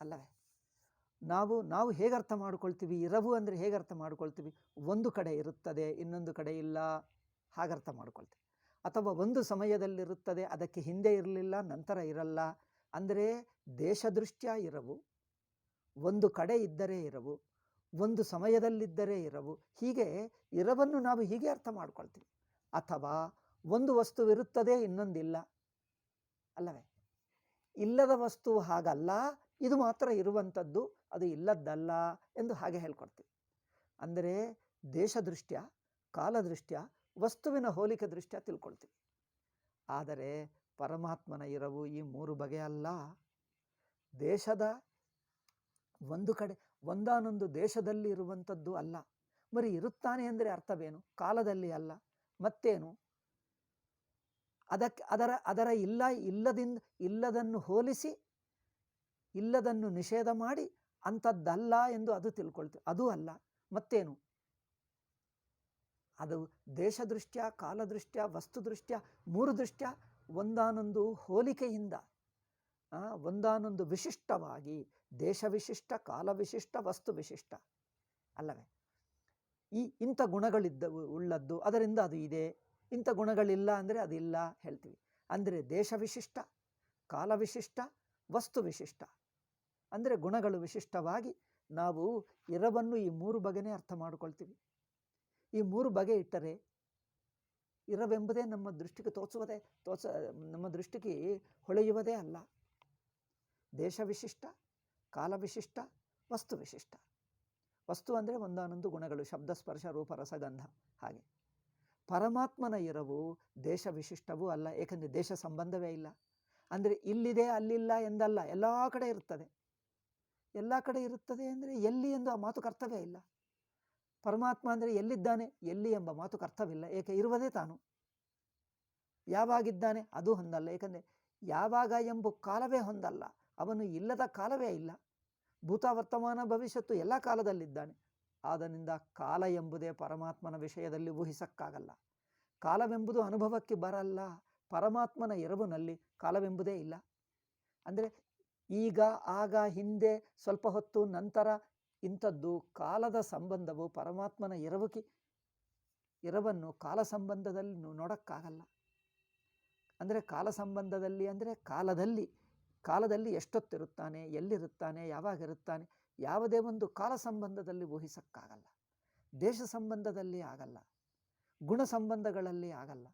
ಅಲ್ಲವೇ? ನಾವು ಹೇಗೆ ಅರ್ಥ ಮಾಡ್ಕೊಳ್ತೀವಿ? ಎರವು ಅಂದರೆ ಹೇಗೆ ಅರ್ಥ ಮಾಡ್ಕೊಳ್ತೀವಿ? ಒಂದು ಕಡೆ ಇರುತ್ತದೆ, ಇನ್ನೊಂದು ಕಡೆ ಇಲ್ಲ, ಹಾಗರ್ಥ ಮಾಡ್ಕೊಳ್ತೀವಿ. ಅಥವಾ ಒಂದು ಸಮಯದಲ್ಲಿರುತ್ತದೆ, ಅದಕ್ಕೆ ಹಿಂದೆ ಇರಲಿಲ್ಲ, ನಂತರ ಇರಲ್ಲ. ಅಂದರೆ ದೇಶದೃಷ್ಟ್ಯ ಎರವು, ಒಂದು ಕಡೆ ಇದ್ದರೆ ಎರವು, ಒಂದು ಸಮಯದಲ್ಲಿದ್ದರೆ ಎರವು. ಹೀಗೆ ಎರವನ್ನು ನಾವು ಹೀಗೆ ಅರ್ಥ ಮಾಡ್ಕೊಳ್ತೀವಿ. ಅಥವಾ ಒಂದು ವಸ್ತುವಿರುತ್ತದೆ, ಇನ್ನೊಂದಿಲ್ಲ ಅಲ್ಲವೇ? ಇಲ್ಲದ ವಸ್ತು ಹಾಗಲ್ಲ, ಇದು ಮಾತ್ರ ಇರುವಂಥದ್ದು, ಅದು ಇಲ್ಲದ್ದಲ್ಲ ಎಂದು ಹಾಗೆ ಹೇಳ್ಕೊಡ್ತೀವಿ. ಅಂದರೆ ದೇಶದೃಷ್ಟ್ಯ, ಕಾಲದೃಷ್ಟ್ಯ, ವಸ್ತುವಿನ ಹೋಲಿಕೆ ದೃಷ್ಟ್ಯ ತಿಳ್ಕೊಳ್ತೀವಿ. ಆದರೆ ಪರಮಾತ್ಮನ ಎರವು ಈ ಮೂರು ಬಗೆಯಲ್ಲ. ದೇಶದ ಒಂದು ಕಡೆ ಒಂದಾನೊಂದು ದೇಶದಲ್ಲಿ ಇರುವಂಥದ್ದು ಅಲ್ಲ. మరి ಇರುತ್ತಾನೆ ಅಂದರೆ ಅರ್ಥವೇನು? ಕಾಲದಲ್ಲಿ ಅಲ್ಲ, ಮತ್ತೇನು? ಅದರ ಇಲ್ಲದನ್ನು ಹೋಲಿಸಿ ಇಲ್ಲದನ್ನು ನಿಷೇಧ ಮಾಡಿ ಅಂಥದ್ದಲ್ಲ ಎಂದು ಅದು ತಿಳ್ಕೊಳ್ತೀವಿ. ಅದೂ ಅಲ್ಲ, ಮತ್ತೇನು? ಅದು ದೇಶದೃಷ್ಟ್ಯ, ಕಾಲದೃಷ್ಟ್ಯ, ವಸ್ತುದೃಷ್ಟ್ಯ, ಮೂರು ದೃಷ್ಟ್ಯ ಒಂದಾನೊಂದು ಹೋಲಿಕೆಯಿಂದ ಒಂದಾನೊಂದು ವಿಶಿಷ್ಟವಾಗಿ ದೇಶ ವಿಶಿಷ್ಟ, ಕಾಲ ವಿಶಿಷ್ಟ, ವಸ್ತು ವಿಶಿಷ್ಟ ಅಲ್ಲವೇ? ಇಂಥ ಗುಣಗಳಿದ್ದವು ಉಳ್ಳದ್ದು, ಅದರಿಂದ ಅದು ಇದೆ. ಇಂಥ ಗುಣಗಳಿಲ್ಲ ಅಂದರೆ ಅದಿಲ್ಲ ಹೇಳ್ತೀವಿ. ಅಂದರೆ ದೇಶ ವಿಶಿಷ್ಟ, ಕಾಲ ವಿಶಿಷ್ಟ, ವಸ್ತು ವಿಶಿಷ್ಟ ಅಂದರೆ ಗುಣಗಳು ವಿಶಿಷ್ಟವಾಗಿ ನಾವು ಎರವನ್ನು ಈ ಮೂರು ಬಗೆನೇ ಅರ್ಥ ಮಾಡಿಕೊಳ್ತೀವಿ. ಈ ಮೂರು ಬಗೆ ಇಟ್ಟರೆ ಇರವೆಂಬುದೇ ನಮ್ಮ ದೃಷ್ಟಿಗೆ ನಮ್ಮ ದೃಷ್ಟಿಗೆ ಹೊಳೆಯುವುದೇ ಅಲ್ಲ. ದೇಶ ವಿಶಿಷ್ಟ, ಕಾಲ ವಿಶಿಷ್ಟ, ವಸ್ತು ವಿಶಿಷ್ಟ. ವಸ್ತು ಅಂದರೆ ಒಂದಾನೊಂದು ಗುಣಗಳು, ಶಬ್ದ, ಸ್ಪರ್ಶ, ರೂಪ, ರಸಗಂಧ. ಹಾಗೆ ಪರಮಾತ್ಮನ ಎರವು ದೇಶ ವಿಶಿಷ್ಟವೂ ಅಲ್ಲ, ಏಕೆಂದರೆ ದೇಶ ಸಂಬಂಧವೇ ಇಲ್ಲ. ಅಂದರೆ ಇಲ್ಲಿದೆ ಅಲ್ಲಿಲ್ಲ ಎಂದಲ್ಲ, ಎಲ್ಲ ಕಡೆ ಇರುತ್ತದೆ. ಎಲ್ಲ ಕಡೆ ಇರುತ್ತದೆ ಅಂದರೆ ಎಲ್ಲಿ ಎಂದು ಆ ಮಾತುಕ ಅರ್ಥವೇ ಇಲ್ಲ. ಪರಮಾತ್ಮ ಅಂದರೆ ಎಲ್ಲಿದ್ದಾನೆ, ಎಲ್ಲಿ ಎಂಬ ಮಾತುಕ ಅರ್ಥವಿಲ್ಲ. ಏಕೆ? ಇರುವುದೇ ತಾನು. ಯಾವಾಗಿದ್ದಾನೆ ಅದು ಹೊಂದಲ್ಲ, ಏಕೆಂದರೆ ಯಾವಾಗ ಎಂಬ ಕಾಲವೇ ಹೊಂದಲ್ಲ. ಅವನು ಇಲ್ಲದ ಕಾಲವೇ ಇಲ್ಲ. ಭೂತ, ವರ್ತಮಾನ, ಭವಿಷ್ಯತ್ತು ಎಲ್ಲ ಕಾಲದಲ್ಲಿದ್ದಾನೆ. ಆದ್ದರಿಂದ ಕಾಲ ಎಂಬುದೇ ಪರಮಾತ್ಮನ ವಿಷಯದಲ್ಲಿ ಊಹಿಸಕ್ಕಾಗಲ್ಲ. ಕಾಲವೆಂಬುದು ಅನುಭವಕ್ಕೆ ಬರಲ್ಲ. ಪರಮಾತ್ಮನ ಎರವಿನಲ್ಲಿ ಕಾಲವೆಂಬುದೇ ಇಲ್ಲ. ಅಂದರೆ ಈಗ, ಆಗ, ಹಿಂದೆ, ಸ್ವಲ್ಪ ಹೊತ್ತು, ನಂತರ ಇಂಥದ್ದು ಕಾಲದ ಸಂಬಂಧವು ಪರಮಾತ್ಮನ ಎರವನ್ನು ಕಾಲ ಸಂಬಂಧದಲ್ಲಿ ನೋಡೋಕ್ಕಾಗಲ್ಲ. ಅಂದರೆ ಕಾಲ ಸಂಬಂಧದಲ್ಲಿ ಅಂದರೆ ಕಾಲದಲ್ಲಿ ಎಷ್ಟೊತ್ತಿರುತ್ತಾನೆ, ಎಲ್ಲಿರುತ್ತಾನೆ, ಯಾವಾಗಿರುತ್ತಾನೆ, ಯಾವುದೇ ಒಂದು ಕಾಲ ಸಂಬಂಧದಲ್ಲಿ ಊಹಿಸೋಕ್ಕಾಗಲ್ಲ. ದೇಶ ಸಂಬಂಧದಲ್ಲಿ ಆಗಲ್ಲ, ಗುಣ ಸಂಬಂಧಗಳಲ್ಲಿ ಆಗಲ್ಲ.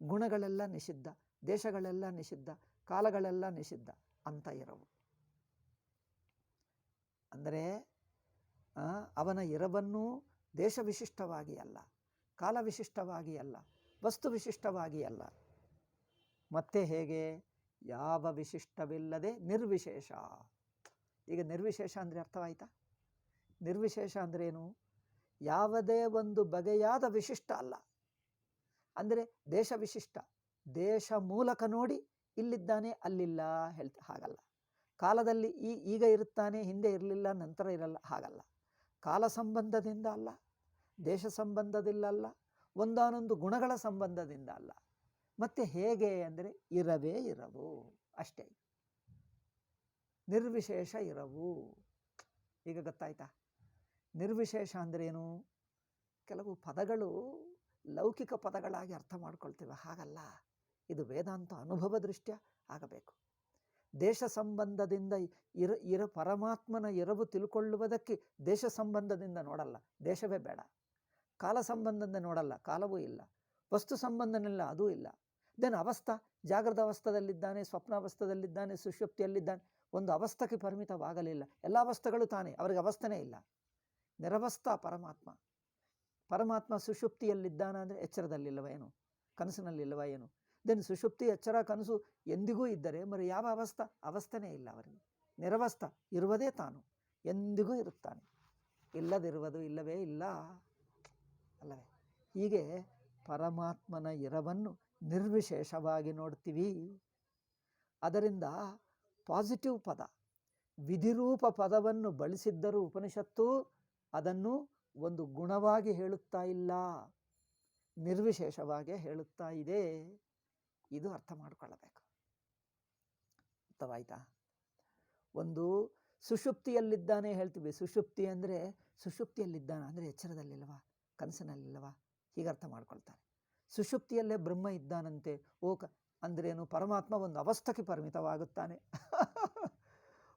ಗುಣಗಳೆಲ್ಲ ನಿಷಿದ್ಧ, ದೇಶಗಳೆಲ್ಲ ನಿಷಿದ್ಧ, ಕಾಲಗಳೆಲ್ಲ ನಿಷಿದ್ಧ ಅಂತ ಎರವು. ಅಂದರೆ ಅವನ ಎರವನ್ನು ದೇಶ ವಿಶಿಷ್ಟವಾಗಿ ಅಲ್ಲ, ಕಾಲ ವಿಶಿಷ್ಟವಾಗಿ ಅಲ್ಲ, ವಸ್ತು ವಿಶಿಷ್ಟವಾಗಿ ಅಲ್ಲ. ಮತ್ತೆ ಹೇಗೆ? ಯಾವ ವಿಶಿಷ್ಟವಿಲ್ಲದೆ ನಿರ್ವಿಶೇಷ. ಈಗ ನಿರ್ವಿಶೇಷ ಅಂದರೆ ಅರ್ಥವಾಯ್ತಾ? ನಿರ್ವಿಶೇಷ ಅಂದ್ರೇನು? ಯಾವುದೇ ಒಂದು ಬಗೆಯಾದ ವಿಶಿಷ್ಟ ಅಲ್ಲ. ಅಂದರೆ ದೇಶ ವಿಶಿಷ್ಟ, ದೇಶ ಮೂಲಕ ನೋಡಿ ಇಲ್ಲಿದ್ದಾನೆ ಅಲ್ಲಿಲ್ಲ ಹಾಗಲ್ಲ. ಕಾಲದಲ್ಲಿ ಈಗ ಇರುತ್ತಾನೆ, ಹಿಂದೆ ಇರಲಿಲ್ಲ, ನಂತರ ಇರಲ್ಲ ಹಾಗಲ್ಲ. ಕಾಲ ಸಂಬಂಧದಿಂದ ಅಲ್ಲ, ದೇಶ ಸಂಬಂಧದಿಂದ ಅಲ್ಲ, ಒಂದಾನೊಂದು ಗುಣಗಳ ಸಂಬಂಧದಿಂದ ಅಲ್ಲ. ಮತ್ತೆ ಹೇಗೆ ಅಂದರೆ ಇರವೇ ಇರವು ಅಷ್ಟೇ. ನಿರ್ವಿಶೇಷ ಇರವು. ಈಗ ಗೊತ್ತಾಯ್ತಾ? ನಿರ್ವಿಶೇಷ ಅಂದ್ರೇನು? ಕೆಲವು ಪದಗಳು ಲೌಕಿಕ ಪದಗಳಾಗಿ ಅರ್ಥ ಮಾಡ್ಕೊಳ್ತೇವೆ, ಹಾಗಲ್ಲ. ಇದು ವೇದಾಂತ ಅನುಭವ ದೃಷ್ಟ್ಯ ಆಗಬೇಕು. ದೇಶ ಸಂಬಂಧದಿಂದ ಪರಮಾತ್ಮನ ಎರವು ತಿಳ್ಕೊಳ್ಳುವುದಕ್ಕೆ ದೇಶ ಸಂಬಂಧದಿಂದ ನೋಡಲ್ಲ, ದೇಶವೇ ಬೇಡ. ಕಾಲ ಸಂಬಂಧದಿಂದ ನೋಡಲ್ಲ, ಕಾಲವೂ ಇಲ್ಲ. ವಸ್ತು ಸಂಬಂಧನಿಲ್ಲ, ಅದೂ ಇಲ್ಲ. ದೆನ್ ಅವಸ್ಥಾ, ಜಾಗೃತ ಅವಸ್ಥದಲ್ಲಿದ್ದಾನೆ, ಸ್ವಪ್ನಾವಸ್ಥದಲ್ಲಿದ್ದಾನೆ, ಸುಷುಪ್ತಿಯಲ್ಲಿದ್ದಾನೆ. ಒಂದು ಅವಸ್ಥೆಗೆ ಪರಿಮಿತವಾಗಲಿಲ್ಲ, ಎಲ್ಲ ಅವಸ್ಥೆಗಳು ತಾನೇ, ಅವರಿಗೆ ಅವಸ್ಥೆನೇ ಇಲ್ಲ. ನಿರವಸ್ಥಾ ಪರಮಾತ್ಮ. ಪರಮಾತ್ಮ ಸುಷುಪ್ತಿಯಲ್ಲಿದ್ದಾನ ಅಂದರೆ ಎಚ್ಚರದಲ್ಲಿಲ್ಲವ ಏನು? ಕನಸಿನಲ್ಲಿಲ್ಲವ ಏನು? ದೆನ್ ಸುಷುಪ್ತಿ, ಎಚ್ಚರ, ಕನಸು ಎಂದಿಗೂ ಇದ್ದರೆ మరి ಯಾವ ಅವಸ್ಥೆನೇ ಇಲ್ಲ ಅವರಿಗೆ. ನಿರವಸ್ಥ, ಇರುವುದೇ ತಾನು, ಎಂದಿಗೂ ಇರುತ್ತಾನೆ. ಇಲ್ಲದಿರುವುದು ಇಲ್ಲವೇ ಇಲ್ಲ ಅಲ್ಲವೇ? ಹೀಗೆ ಪರಮಾತ್ಮನ ಎರವನ್ನು ನಿರ್ವಿಶೇಷವಾಗಿ ನೋಡ್ತೀವಿ. ಅದರಿಂದ ಪಾಸಿಟಿವ್ ಪದ, ವಿಧಿರೂಪ ಪದವನ್ನು ಬಳಸಿದ್ದರೂ ಉಪನಿಷತ್ತು ಅದನ್ನು ಒಂದು ಗುಣವಾಗಿ ಹೇಳುತ್ತಾ ಇಲ್ಲ, ನಿರ್ವಿಶೇಷವಾಗಿ ಹೇಳುತ್ತಾ ಇದೆ. ಇದು ಅರ್ಥ ಮಾಡಿಕೊಳ್ಳಬೇಕು. ಅರ್ಥವಾಯ್ತಾ? ಒಂದು ಸುಷುಪ್ತಿಯಲ್ಲಿದ್ದಾನೆ ಹೇಳ್ತೀವಿ. ಸುಷುಪ್ತಿ ಅಂದರೆ ಸುಷುಪ್ತಿಯಲ್ಲಿದ್ದಾನೆ ಅಂದರೆ ಎಚ್ಚರದಲ್ಲಿಲ್ಲವಾ, ಕನಸಿನಲ್ಲಿಲ್ಲವಾ, ಹೀಗೆ ಅರ್ಥ ಮಾಡ್ಕೊಳ್ತಾರೆ. ಸುಷುಪ್ತಿಯಲ್ಲೇ ಬ್ರಹ್ಮ ಇದ್ದಾನಂತೆ. ಅಂದ್ರೇನು? ಪರಮಾತ್ಮ ಒಂದು ಅವಸ್ಥೆಗೆ ಪರಿಮಿತವಾಗುತ್ತಾನೆ.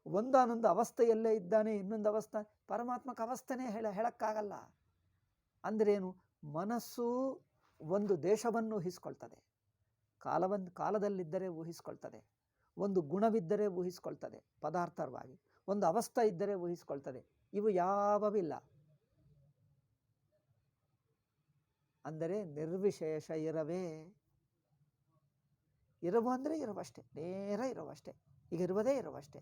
ಒಂದಾನೊಂದು ಅವಸ್ಥೆಯಲ್ಲೇ ಇದ್ದಾನೆ, ಇನ್ನೊಂದು ಅವಸ್ಥೆ. ಪರಮಾತ್ಮಕ್ಕೆ ಅವಸ್ಥೆನೇ ಹೇಳಕ್ಕಾಗಲ್ಲ. ಅಂದ್ರೇನು? ಮನಸ್ಸು ಒಂದು ದೇಶವನ್ನು ಊಹಿಸ್ಕೊಳ್ತದೆ, ಕಾಲದಲ್ಲಿದ್ದರೆ ಊಹಿಸ್ಕೊಳ್ತದೆ, ಒಂದು ಗುಣವಿದ್ದರೆ ಊಹಿಸ್ಕೊಳ್ತದೆ ಪದಾರ್ಥವಾಗಿ, ಒಂದು ಅವಸ್ಥೆ ಇದ್ದರೆ ಊಹಿಸ್ಕೊಳ್ತದೆ. ಇವು ಯಾವವಿಲ್ಲ. ಅಂದರೆ ನಿರ್ವಿಶೇಷ ಇರವೇ. ಇರವು ಅಂದರೆ ಇರುವಷ್ಟೇ, ನೇರ ಇರುವಷ್ಟೇ. ಈಗ ಇರುವುದೇ ಇರುವಷ್ಟೇ,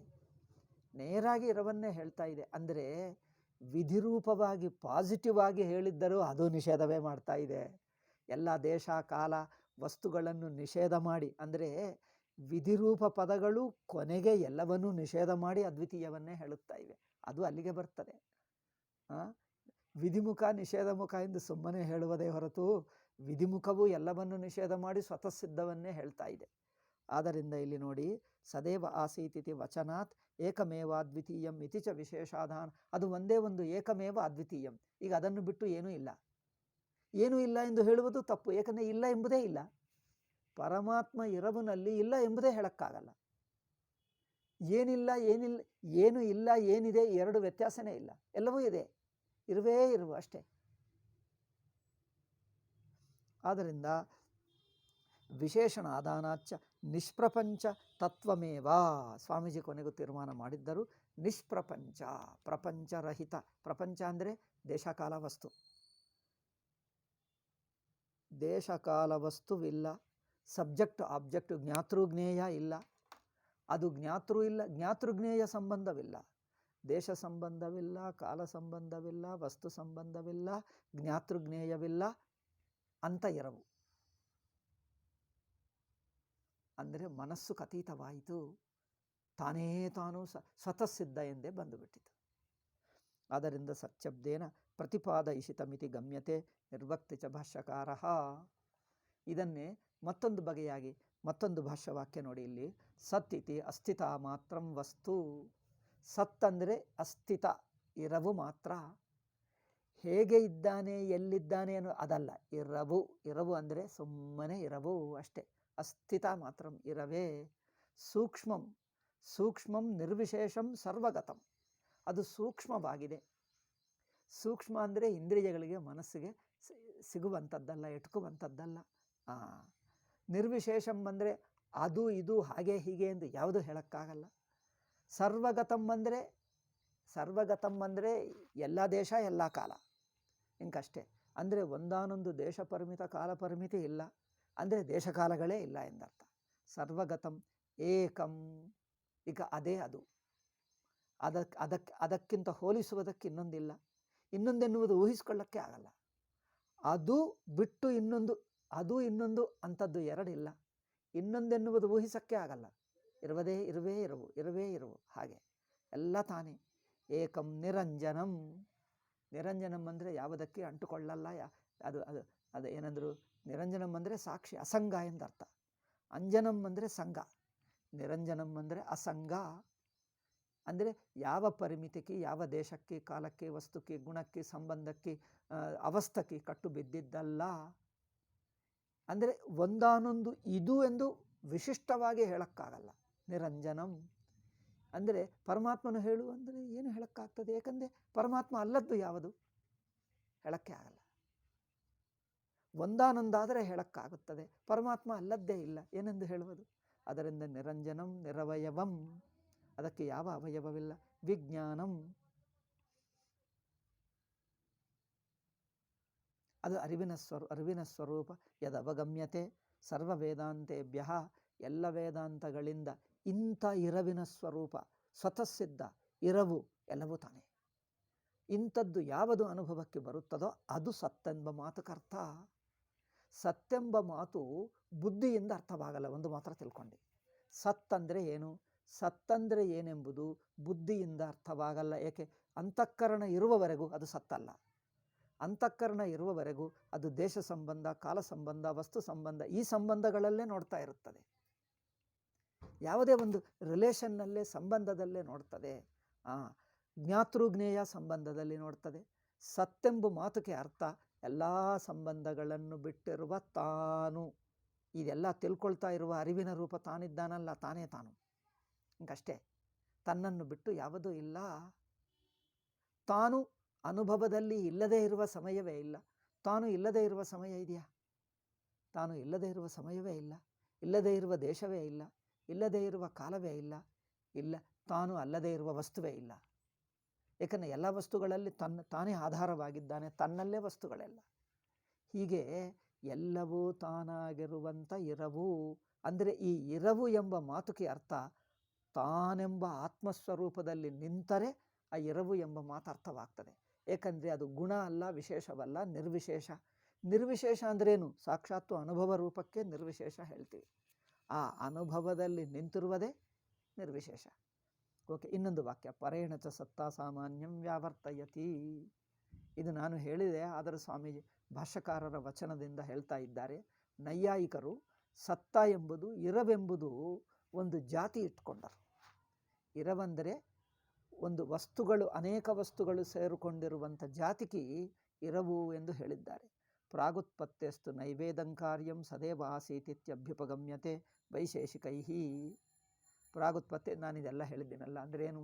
ನೇರಾಗಿ ಇರವನ್ನೇ ಹೇಳ್ತಾ ಇದೆ. ಅಂದರೆ ವಿಧಿರೂಪವಾಗಿ ಪಾಸಿಟಿವ್ ಆಗಿ ಹೇಳಿದ್ದರೂ ಅದು ನಿಷೇಧವೇ ಮಾಡ್ತಾ ಇದೆ. ಎಲ್ಲ ದೇಶ, ಕಾಲ, ವಸ್ತುಗಳನ್ನು ನಿಷೇಧ ಮಾಡಿ, ಅಂದರೆ ವಿಧಿರೂಪ ಪದಗಳು ಕೊನೆಗೆ ಎಲ್ಲವನ್ನೂ ನಿಷೇಧ ಮಾಡಿ ಅದ್ವಿತೀಯವನ್ನೇ ಹೇಳುತ್ತಾ ಇವೆ. ಅದು ಅಲ್ಲಿಗೆ ಬರ್ತದೆ. ವಿಧಿಮುಖ ನಿಷೇಧ ಮುಖ ಎಂದು ಸುಮ್ಮನೆ ಹೇಳುವುದೇ ಹೊರತು ವಿಧಿಮುಖವು ಎಲ್ಲವನ್ನು ನಿಷೇಧ ಮಾಡಿ ಸ್ವತಃ ಸಿದ್ಧವನ್ನೇ ಹೇಳ್ತಾ ಇದೆ. ಆದ್ದರಿಂದ ಇಲ್ಲಿ ನೋಡಿ, ಸದೇವ ಆಸೀತಿತಿ ವಚನಾತ್ ಏಕಮೇವ ಅದ್ವಿತೀಯಂ ಇತಿ ಚ ವಿಶೇಷಾಧಾನ. ಅದು ಒಂದೇ ಒಂದು ಏಕಮೇವ ಅದ್ವಿತೀಯಂ. ಈಗ ಅದನ್ನು ಬಿಟ್ಟು ಏನೂ ಇಲ್ಲ, ಏನೂ ಇಲ್ಲ ಎಂದು ಹೇಳುವುದು ತಪ್ಪು. ಏಕೆಂದರೆ ಇಲ್ಲ ಎಂಬುದೇ ಇಲ್ಲ. ಪರಮಾತ್ಮ ಎರವಿನಲ್ಲಿ ಇಲ್ಲ ಎಂಬುದೇ ಹೇಳಕ್ಕಾಗಲ್ಲ. ಏನಿಲ್ಲ, ಏನು ಇಲ್ಲ, ಏನಿದೆ, ಎರಡು ವ್ಯತ್ಯಾಸನೇ ಇಲ್ಲ. ಎಲ್ಲವೂ ಇದೆ, ಇರುವೇ ಇರುವ ಅಷ್ಟೇ. ಆದ್ದರಿಂದ ವಿಶೇಷಣ ಆದಾನಾಚ್ಚ ನಿಷ್ಪ್ರಪಂಚ ತತ್ವಮೇವ. ಸ್ವಾಮೀಜಿ ಕೊನೆಗೂ ತೀರ್ಮಾನ ಮಾಡಿದ್ದರು, ನಿಷ್ಪ್ರಪಂಚ, ಪ್ರಪಂಚರಹಿತ. ಪ್ರಪಂಚ ಅಂದರೆ ದೇಶಕಾಲ ವಸ್ತು. ದೇಶಕಾಲ ವಸ್ತುವಿಲ್ಲ, ಸಬ್ಜೆಕ್ಟ್ ಆಬ್ಜೆಕ್ಟ್ ಜ್ಞಾತೃಜ್ಞೇಯ ಇಲ್ಲ. ಅದು ಜ್ಞಾತೃ ಇಲ್ಲ, ಜ್ಞಾತೃಜ್ಞೇಯ ಸಂಬಂಧವಿಲ್ಲ, ದೇಶ ಸಂಬಂಧವಿಲ್ಲ, ಕಾಲ ಸಂಬಂಧವಿಲ್ಲ, ವಸ್ತು ಸಂಬಂಧವಿಲ್ಲ, ಜ್ಞಾತೃಜ್ಞೇಯವಿಲ್ಲ ಅಂತ ಎರವು. ಅಂದರೆ ಮನಸ್ಸು ಅತೀತವಾಯಿತು, ತಾನೇ ತಾನು ಸ್ವತಃ ಸಿದ್ಧ ಎಂದೇ ಬಂದುಬಿಟ್ಟಿತು. ಆದ್ದರಿಂದ ಸಚ್ಛಬ್ದೇನ ಪ್ರತಿಪಾದಯಿಷಿತಮಿತಿ ಗಮ್ಯತೆ ನಿರ್ವಕ್ತಿ ಚ ಭಾಷ್ಯಕಾರ. ಇದನ್ನೇ ಮತ್ತೊಂದು ಬಗೆಯಾಗಿ ಮತ್ತೊಂದು ಭಾಷ್ಯವಾಕ್ಯ ನೋಡಿ ಇಲ್ಲಿ. ಸತ್ ಇತಿ ಅಸ್ಥಿತ ಮಾತ್ರ ವಸ್ತು. ಸತ್ ಅಂದರೆ ಅಸ್ಥಿತ, ಇರವು ಮಾತ್ರ. ಹೇಗೆ ಇದ್ದಾನೆ, ಎಲ್ಲಿದ್ದಾನೆ ಅನ್ನೋ ಅದಲ್ಲ. ಇರವು, ಇರವು ಅಂದರೆ ಸುಮ್ಮನೆ ಇರವು ಅಷ್ಟೇ. ಅಸ್ಥಿತ ಮಾತ್ರ, ಇರವೇ. ಸೂಕ್ಷ್ಮಂ, ಸೂಕ್ಷ್ಮಂ ನಿರ್ವಿಶೇಷಂ ಸರ್ವಗತಂ. ಅದು ಸೂಕ್ಷ್ಮವಾಗಿದೆ. ಸೂಕ್ಷ್ಮ ಅಂದರೆ ಇಂದ್ರಿಯಗಳಿಗೆ, ಮನಸ್ಸಿಗೆ ಸಿಗುವಂಥದ್ದಲ್ಲ, ಎಟ್ಕುವಂಥದ್ದಲ್ಲ. ನಿರ್ವಿಶೇಷಂ ಅಂದರೆ ಅದು ಇದು ಹಾಗೆ ಹೀಗೆ ಎಂದು ಯಾವುದೂ ಹೇಳೋಕ್ಕಾಗಲ್ಲ. ಸರ್ವಗತಂ ಅಂದರೆ, ಸರ್ವಗತಂ ಅಂದರೆ ಎಲ್ಲ ದೇಶ ಎಲ್ಲ ಕಾಲ ಇಂಕಷ್ಟೇ. ಅಂದರೆ ಒಂದಾನೊಂದು ದೇಶ ಪರಿಮಿತ, ಕಾಲ ಪರಿಮಿತಿ ಇಲ್ಲ, ಅಂದರೆ ದೇಶಕಾಲಗಳೇ ಇಲ್ಲ ಎಂದರ್ಥ. ಸರ್ವಗತಂ ಏಕಂ, ಈಗ ಅದೇ ಅದು. ಅದಕ್ಕಿಂತ ಹೋಲಿಸುವುದಕ್ಕೆ ಇನ್ನೊಂದಿಲ್ಲ. ಇನ್ನೊಂದೆನ್ನುವುದು ಊಹಿಸ್ಕೊಳ್ಳೋಕ್ಕೆ ಆಗಲ್ಲ. ಅದು ಬಿಟ್ಟು ಇನ್ನೊಂದು, ಅದು ಇನ್ನೊಂದು ಅಂಥದ್ದು ಎರಡಿಲ್ಲ. ಇನ್ನೊಂದೆನ್ನುವುದು ಊಹಿಸೋಕ್ಕೆ ಆಗಲ್ಲ. ಇರುವುದೇ ಇರುವೇ ಇರುವು, ಇರುವೇ ಇರುವು, ಹಾಗೆ ಎಲ್ಲ ತಾನೇ. ಏಕಂ ನಿರಂಜನಂ. ನಿರಂಜನಂ ಅಂದರೆ ಯಾವುದಕ್ಕೆ ಅಂಟುಕೊಳ್ಳಲ್ಲ. ಅದು ಅದು ಅದು ಏನಂದರು, ನಿರಂಜನಂ ಅಂದರೆ ಸಾಕ್ಷಿ, ಅಸಂಗ ಎಂದರ್ಥ. ಅಂಜನಂ ಅಂದರೆ ಸಂಗ, ನಿರಂಜನಂ ಅಂದರೆ ಅಸಂಗ. ಅಂದರೆ ಯಾವ ಪರಿಮಿತಿಗೆ, ಯಾವ ದೇಶಕ್ಕೆ, ಕಾಲಕ್ಕೆ, ವಸ್ತುಕ್ಕೆ, ಗುಣಕ್ಕೆ, ಸಂಬಂಧಕ್ಕೆ, ಅವಸ್ಥಕ್ಕೆ ಕಟ್ಟು ಬಿದ್ದಿದ್ದಲ್ಲ. ಅಂದರೆ ಒಂದಾನೊಂದು ಇದು ಎಂದು ವಿಶಿಷ್ಟವಾಗಿ ಹೇಳೋಕ್ಕಾಗಲ್ಲ. ನಿರಂಜನಂ ಅಂದರೆ ಪರಮಾತ್ಮನು ಹೇಳು ಅಂದರೆ ಏನು ಹೇಳೋಕ್ಕಾಗ್ತದೆ? ಏಕೆಂದರೆ ಪರಮಾತ್ಮ ಅಲ್ಲದ್ದು ಯಾವುದು ಹೇಳೋಕ್ಕೆ ಆಗಲ್ಲ. ಒಂದಾನೊಂದಾದರೆ ಹೇಳೋಕ್ಕಾಗುತ್ತದೆ, ಪರಮಾತ್ಮ ಅಲ್ಲದ್ದೇ ಇಲ್ಲ, ಏನೆಂದು ಹೇಳುವುದು? ಅದರಿಂದ ನಿರಂಜನಂ ನಿರವಯವಂ, ಅದಕ್ಕೆ ಯಾವ ಅವಯವವಿಲ್ಲ. ವಿಜ್ಞಾನಂ, ಅದು ಅರಿವಿನ ಸ್ವರೂಪ. ಯದವಗಮ್ಯತೆ ಸರ್ವ ವೇದಾಂತೇಭ್ಯ, ಎಲ್ಲ ವೇದಾಂತಗಳಿಂದ ಇಂಥ ಇರವಿನ ಸ್ವರೂಪ, ಸ್ವತಃಸಿದ್ಧ ಇರವು ಎಲ್ಲವೂ ತಾನೇ. ಇಂಥದ್ದು ಯಾವುದು ಅನುಭವಕ್ಕೆ ಬರುತ್ತದೋ ಅದು ಸತ್ತೆಂಬ ಮಾತುಕರ್ಥ. ಸತ್ತೆಂಬ ಮಾತು ಬುದ್ಧಿಯಿಂದ ಅರ್ಥವಾಗಲ್ಲ, ಒಂದು ಮಾತ್ರ ತಿಳ್ಕೊಂಡು. ಸತ್ತಂದರೆ ಏನು, ಸತ್ತಂದರೆ ಏನೆಂಬುದು ಬುದ್ಧಿಯಿಂದ ಅರ್ಥವಾಗಲ್ಲ. ಏಕೆ? ಅಂತಃಕರಣ ಇರುವವರೆಗೂ ಅದು ಸತ್ತಲ್ಲ. ಅಂತಃಕರಣ ಇರುವವರೆಗೂ ಅದು ದೇಶ ಸಂಬಂಧ, ಕಾಲ ಸಂಬಂಧ, ವಸ್ತು ಸಂಬಂಧ, ಈ ಸಂಬಂಧಗಳಲ್ಲೇ ನೋಡ್ತಾ ಇರುತ್ತದೆ. ಯಾವುದೇ ಒಂದು ರಿಲೇಷನ್ನಲ್ಲೇ, ಸಂಬಂಧದಲ್ಲೇ ನೋಡ್ತದೆ. ಜ್ಞಾತೃಜ್ಞೇಯ ಸಂಬಂಧದಲ್ಲಿ ನೋಡ್ತದೆ. ಸತ್ತೆಂಬು ಮಾತುಗೆ ಅರ್ಥ ಎಲ್ಲ ಸಂಬಂಧಗಳನ್ನು ಬಿಟ್ಟಿರುವ ತಾನು. ಇದೆಲ್ಲ ತಿಳ್ಕೊಳ್ತಾ ಇರುವ ಅರಿವಿನ ರೂಪ ತಾನಿದ್ದಾನಲ್ಲ, ತಾನೇ ತಾನು ಇಂಕಷ್ಟೇ. ತನ್ನನ್ನು ಬಿಟ್ಟು ಯಾವುದೂ ಇಲ್ಲ. ತಾನು ಅನುಭವದಲ್ಲಿ ಇಲ್ಲದೇ ಇರುವ ಸಮಯವೇ ಇಲ್ಲ. ತಾನು ಇಲ್ಲದೇ ಇರುವ ಸಮಯ ಇದೆಯಾ? ತಾನು ಇಲ್ಲದೇ ಇರುವ ಸಮಯವೇ ಇಲ್ಲ, ಇಲ್ಲದೇ ಇರುವ ದೇಶವೇ ಇಲ್ಲ, ಇಲ್ಲದೇ ಇರುವ ಕಾಲವೇ ಇಲ್ಲ, ಇಲ್ಲ. ತಾನು ಅಲ್ಲದೇ ಇರುವ ವಸ್ತುವೇ ಇಲ್ಲ. ಏಕೆಂದರೆ ಎಲ್ಲ ವಸ್ತುಗಳಲ್ಲಿ ತಾನೇ ಆಧಾರವಾಗಿದ್ದಾನೆ, ತನ್ನಲ್ಲೇ ವಸ್ತುಗಳೆಲ್ಲ. ಹೀಗೆ ಎಲ್ಲವೂ ತಾನಾಗಿರುವಂಥ ಇರವು. ಅಂದರೆ ಈ ಇರವು ಎಂಬ ಮಾತುಗೆ ಅರ್ಥ ತಾನೆಂಬ ಆತ್ಮಸ್ವರೂಪದಲ್ಲಿ ನಿಂತರೆ ಆ ಇರವು ಎಂಬ ಮಾತು ಅರ್ಥವಾಗ್ತದೆ. ಏಕೆಂದರೆ ಅದು ಗುಣ ಅಲ್ಲ, ವಿಶೇಷವಲ್ಲ, ನಿರ್ವಿಶೇಷ. ನಿರ್ವಿಶೇಷ ಅಂದ್ರೇನು? ಸಾಕ್ಷಾತ್ತು ಅನುಭವ ರೂಪಕ್ಕೆ ನಿರ್ವಿಶೇಷ ಹೇಳ್ತೀವಿ. ಆ ಅನುಭವದಲ್ಲಿ ನಿಂತಿರುವುದೇ ನಿರ್ವಿಶೇಷ. ಓಕೆ, ಇನ್ನೊಂದು ವಾಕ್ಯ. ಪರೇಣ ಚ ಸತ್ತಾ ಸಾಮಾನ್ಯಂ ವ್ಯಾವರ್ತಯತಿ. ಇದು ನಾನು ಹೇಳಿದೆ, ಆದರೆ ಸ್ವಾಮೀಜಿ ಭಾಷ್ಯಕಾರರ ವಚನದಿಂದ ಹೇಳ್ತಾ ಇದ್ದಾರೆ. ನೈಯಾಯಿಕರು ಸತ್ತ ಎಂಬುದು, ಇರವೆಂಬುದು ಒಂದು ಜಾತಿ ಇಟ್ಕೊಂಡರು. ಇರವೆಂದರೆ ಒಂದು ವಸ್ತುಗಳು, ಅನೇಕ ವಸ್ತುಗಳು ಸೇರಿಕೊಂಡಿರುವಂಥ ಜಾತಿಗೆ ಇರವು ಎಂದು ಹೇಳಿದ್ದಾರೆ. ಪ್ರಾಗುತ್ಪತ್ತೆಸ್ತು ನೈವೇದಂ ಕಾರ್ಯಂ ಸದೇವ ಆಸೀತಿತ್ಯಭ್ಯುಪಗಮ್ಯತೆ ವೈಶೇಷಿಕೈ. ಪ್ರಾಗುತ್ಪತ್ತಿ ನಾನಿದೆಲ್ಲ ಹೇಳಿದ್ದೀನಲ್ಲ. ಅಂದ್ರೇನು?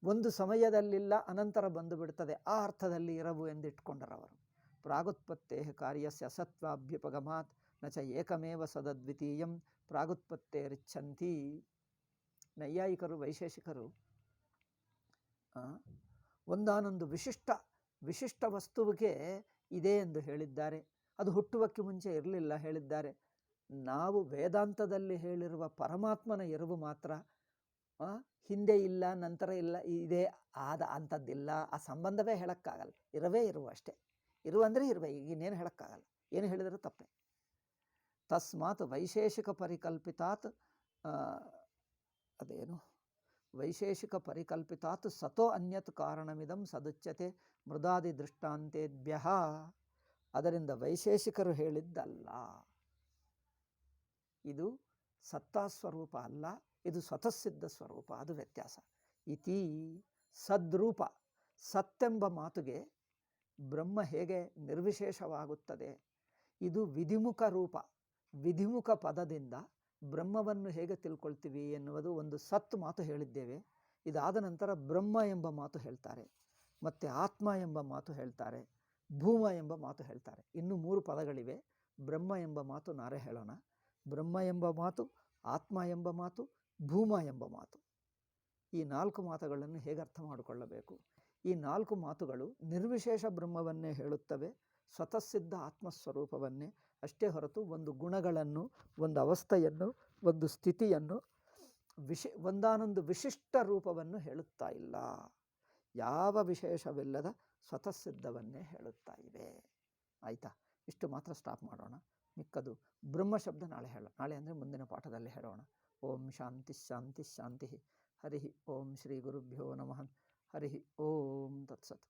ಒಂದು ಸಮಯದಲ್ಲಿಲ್ಲ, ಅನಂತರ ಬಂದು ಬಿಡ್ತದೆ, ಆ ಅರ್ಥದಲ್ಲಿ ಇರವು ಎಂದು ಇಟ್ಕೊಂಡರವರು. ಪ್ರಾಗುತ್ಪತ್ತೇ ಕಾರ್ಯಸ್ಯ ಅಸತ್ವಾಭ್ಯುಪಗಮಾತ್ ನ ಚ ಏಕಮೇವ ಸದದ್ವಿತೀಯಂ ಪ್ರಾಗುತ್ಪತ್ತೇರಿಚ್ಛಂತಿ. ನೈಯಾಯಿಕರು, ವೈಶೇಷಿಕರು ಒಂದಾನೊಂದು ವಿಶಿಷ್ಟ ವಸ್ತುವಿಗೆ ಇದೆ ಎಂದು ಹೇಳಿದ್ದಾರೆ. ಅದು ಹುಟ್ಟುವಕ್ಕೆ ಮುಂಚೆ ಇರಲಿಲ್ಲ ಹೇಳಿದ್ದಾರೆ. ನಾವು ವೇದಾಂತದಲ್ಲಿ ಹೇಳಿರುವ ಪರಮಾತ್ಮನ ಇರುವು ಮಾತ್ರ ಹಿಂದೆ ಇಲ್ಲ, ನಂತರ ಇಲ್ಲ, ಇದೆ, ಆದ ಅಂಥದ್ದಿಲ್ಲ. ಆ ಸಂಬಂಧವೇ ಹೇಳೋಕ್ಕಾಗಲ್ಲ. ಇರವೇ ಇರುವ ಅಷ್ಟೇ. ಇರುವಂದರೆ ಇರುವೆ, ಈಗಿನ್ನೇನು ಹೇಳೋಕ್ಕಾಗಲ್ಲ. ಏನು ಹೇಳಿದರೂ ತಪ್ಪೆ. ತಸ್ಮಾತ್ ವೈಶೇಷಿಕ ಪರಿಕಲ್ಪಿತಾತ್ ಅದೇನು ವೈಶೇಷಿಕ ಪರಿಕಲ್ಪಿತಾತ್ ಸತೋ ಅನ್ಯತ್ ಕಾರಣಮಿದಂ ಸದುಚ್ಯತೆ ಮೃದಾದಿ ದೃಷ್ಟಾಂತೇಭ್ಯ. ಅದರಿಂದ ವೈಶೇಷಿಕರು ಹೇಳಿದ್ದಲ್ಲ, ಇದು ಸತ್ತಾಸ್ವರೂಪ ಅಲ್ಲ, ಇದು ಸ್ವತಃಸಿದ್ಧ ಸ್ವರೂಪ, ಅದು ವ್ಯತ್ಯಾಸ. ಇತಿ ಸದ್ರೂಪ, ಸತ್ತೆಂಬ ಮಾತುಗೆ ಬ್ರಹ್ಮ ಹೇಗೆ ನಿರ್ವಿಶೇಷವಾಗುತ್ತದೆ, ಇದು ವಿಧಿಮುಖ ರೂಪ, ವಿಧಿಮುಖ ಪದದಿಂದ ಬ್ರಹ್ಮವನ್ನು ಹೇಗೆ ತಿಳ್ಕೊಳ್ತೀವಿ ಎನ್ನುವುದು ಒಂದು ಸತ್ ಮಾತು ಹೇಳಿದ್ದೇವೆ. ಇದಾದ ನಂತರ ಬ್ರಹ್ಮ ಎಂಬ ಮಾತು ಹೇಳ್ತಾರೆ, ಮತ್ತು ಆತ್ಮ ಎಂಬ ಮಾತು ಹೇಳ್ತಾರೆ, ಭೂಮ ಎಂಬ ಮಾತು ಹೇಳ್ತಾರೆ. ಇನ್ನು 3 ಪದಗಳಿವೆ. ಬ್ರಹ್ಮ ಎಂಬ ಮಾತು ನಾಳೆ ಹೇಳೋಣ. ಬ್ರಹ್ಮ ಎಂಬ ಮಾತು, ಆತ್ಮ ಎಂಬ ಮಾತು, ಭೂಮ ಎಂಬ ಮಾತು, ಈ 4 ಮಾತುಗಳನ್ನು ಹೇಗೆ ಅರ್ಥ ಮಾಡಿಕೊಳ್ಳಬೇಕು? ಈ 4 ಮಾತುಗಳು ನಿರ್ವಿಶೇಷ ಬ್ರಹ್ಮವನ್ನೇ ಹೇಳುತ್ತವೆ, ಸ್ವತಃಸಿದ್ಧ ಆತ್ಮಸ್ವರೂಪವನ್ನೇ, ಅಷ್ಟೇ ಹೊರತು ಒಂದು ಗುಣಗಳನ್ನು, ಒಂದು ಅವಸ್ಥೆಯನ್ನು, ಒಂದು ಸ್ಥಿತಿಯನ್ನು, ಒಂದಾನೊಂದು ವಿಶಿಷ್ಟ ರೂಪವನ್ನು ಹೇಳುತ್ತಾ ಇಲ್ಲ. ಯಾವ ವಿಶೇಷವಿಲ್ಲದ ಸ್ವತಃಸಿದ್ಧವನ್ನೇ ಹೇಳುತ್ತಾ ಇವೆ. ಆಯಿತಾ? ಇಷ್ಟು ಮಾತ್ರ ಸ್ಟಾಪ್ ಮಾಡೋಣ. ಮಿಕ್ಕದು ಬ್ರಹ್ಮ ಶಬ್ದ ನಾಳೆ ಅಂದರೆ ಮುಂದಿನ ಪಾಠದಲ್ಲಿ ಹೇಳೋಣ. ಓಂ ಶಾಂತಿ ಶಾಂತಿ ಶಾಂತಿ. ಹರಿ ಓಂ ಶ್ರೀ ಗುರುಭ್ಯೋ ನಮಃ. ಹರಿ ಓಂ ತತ್ಸತ್.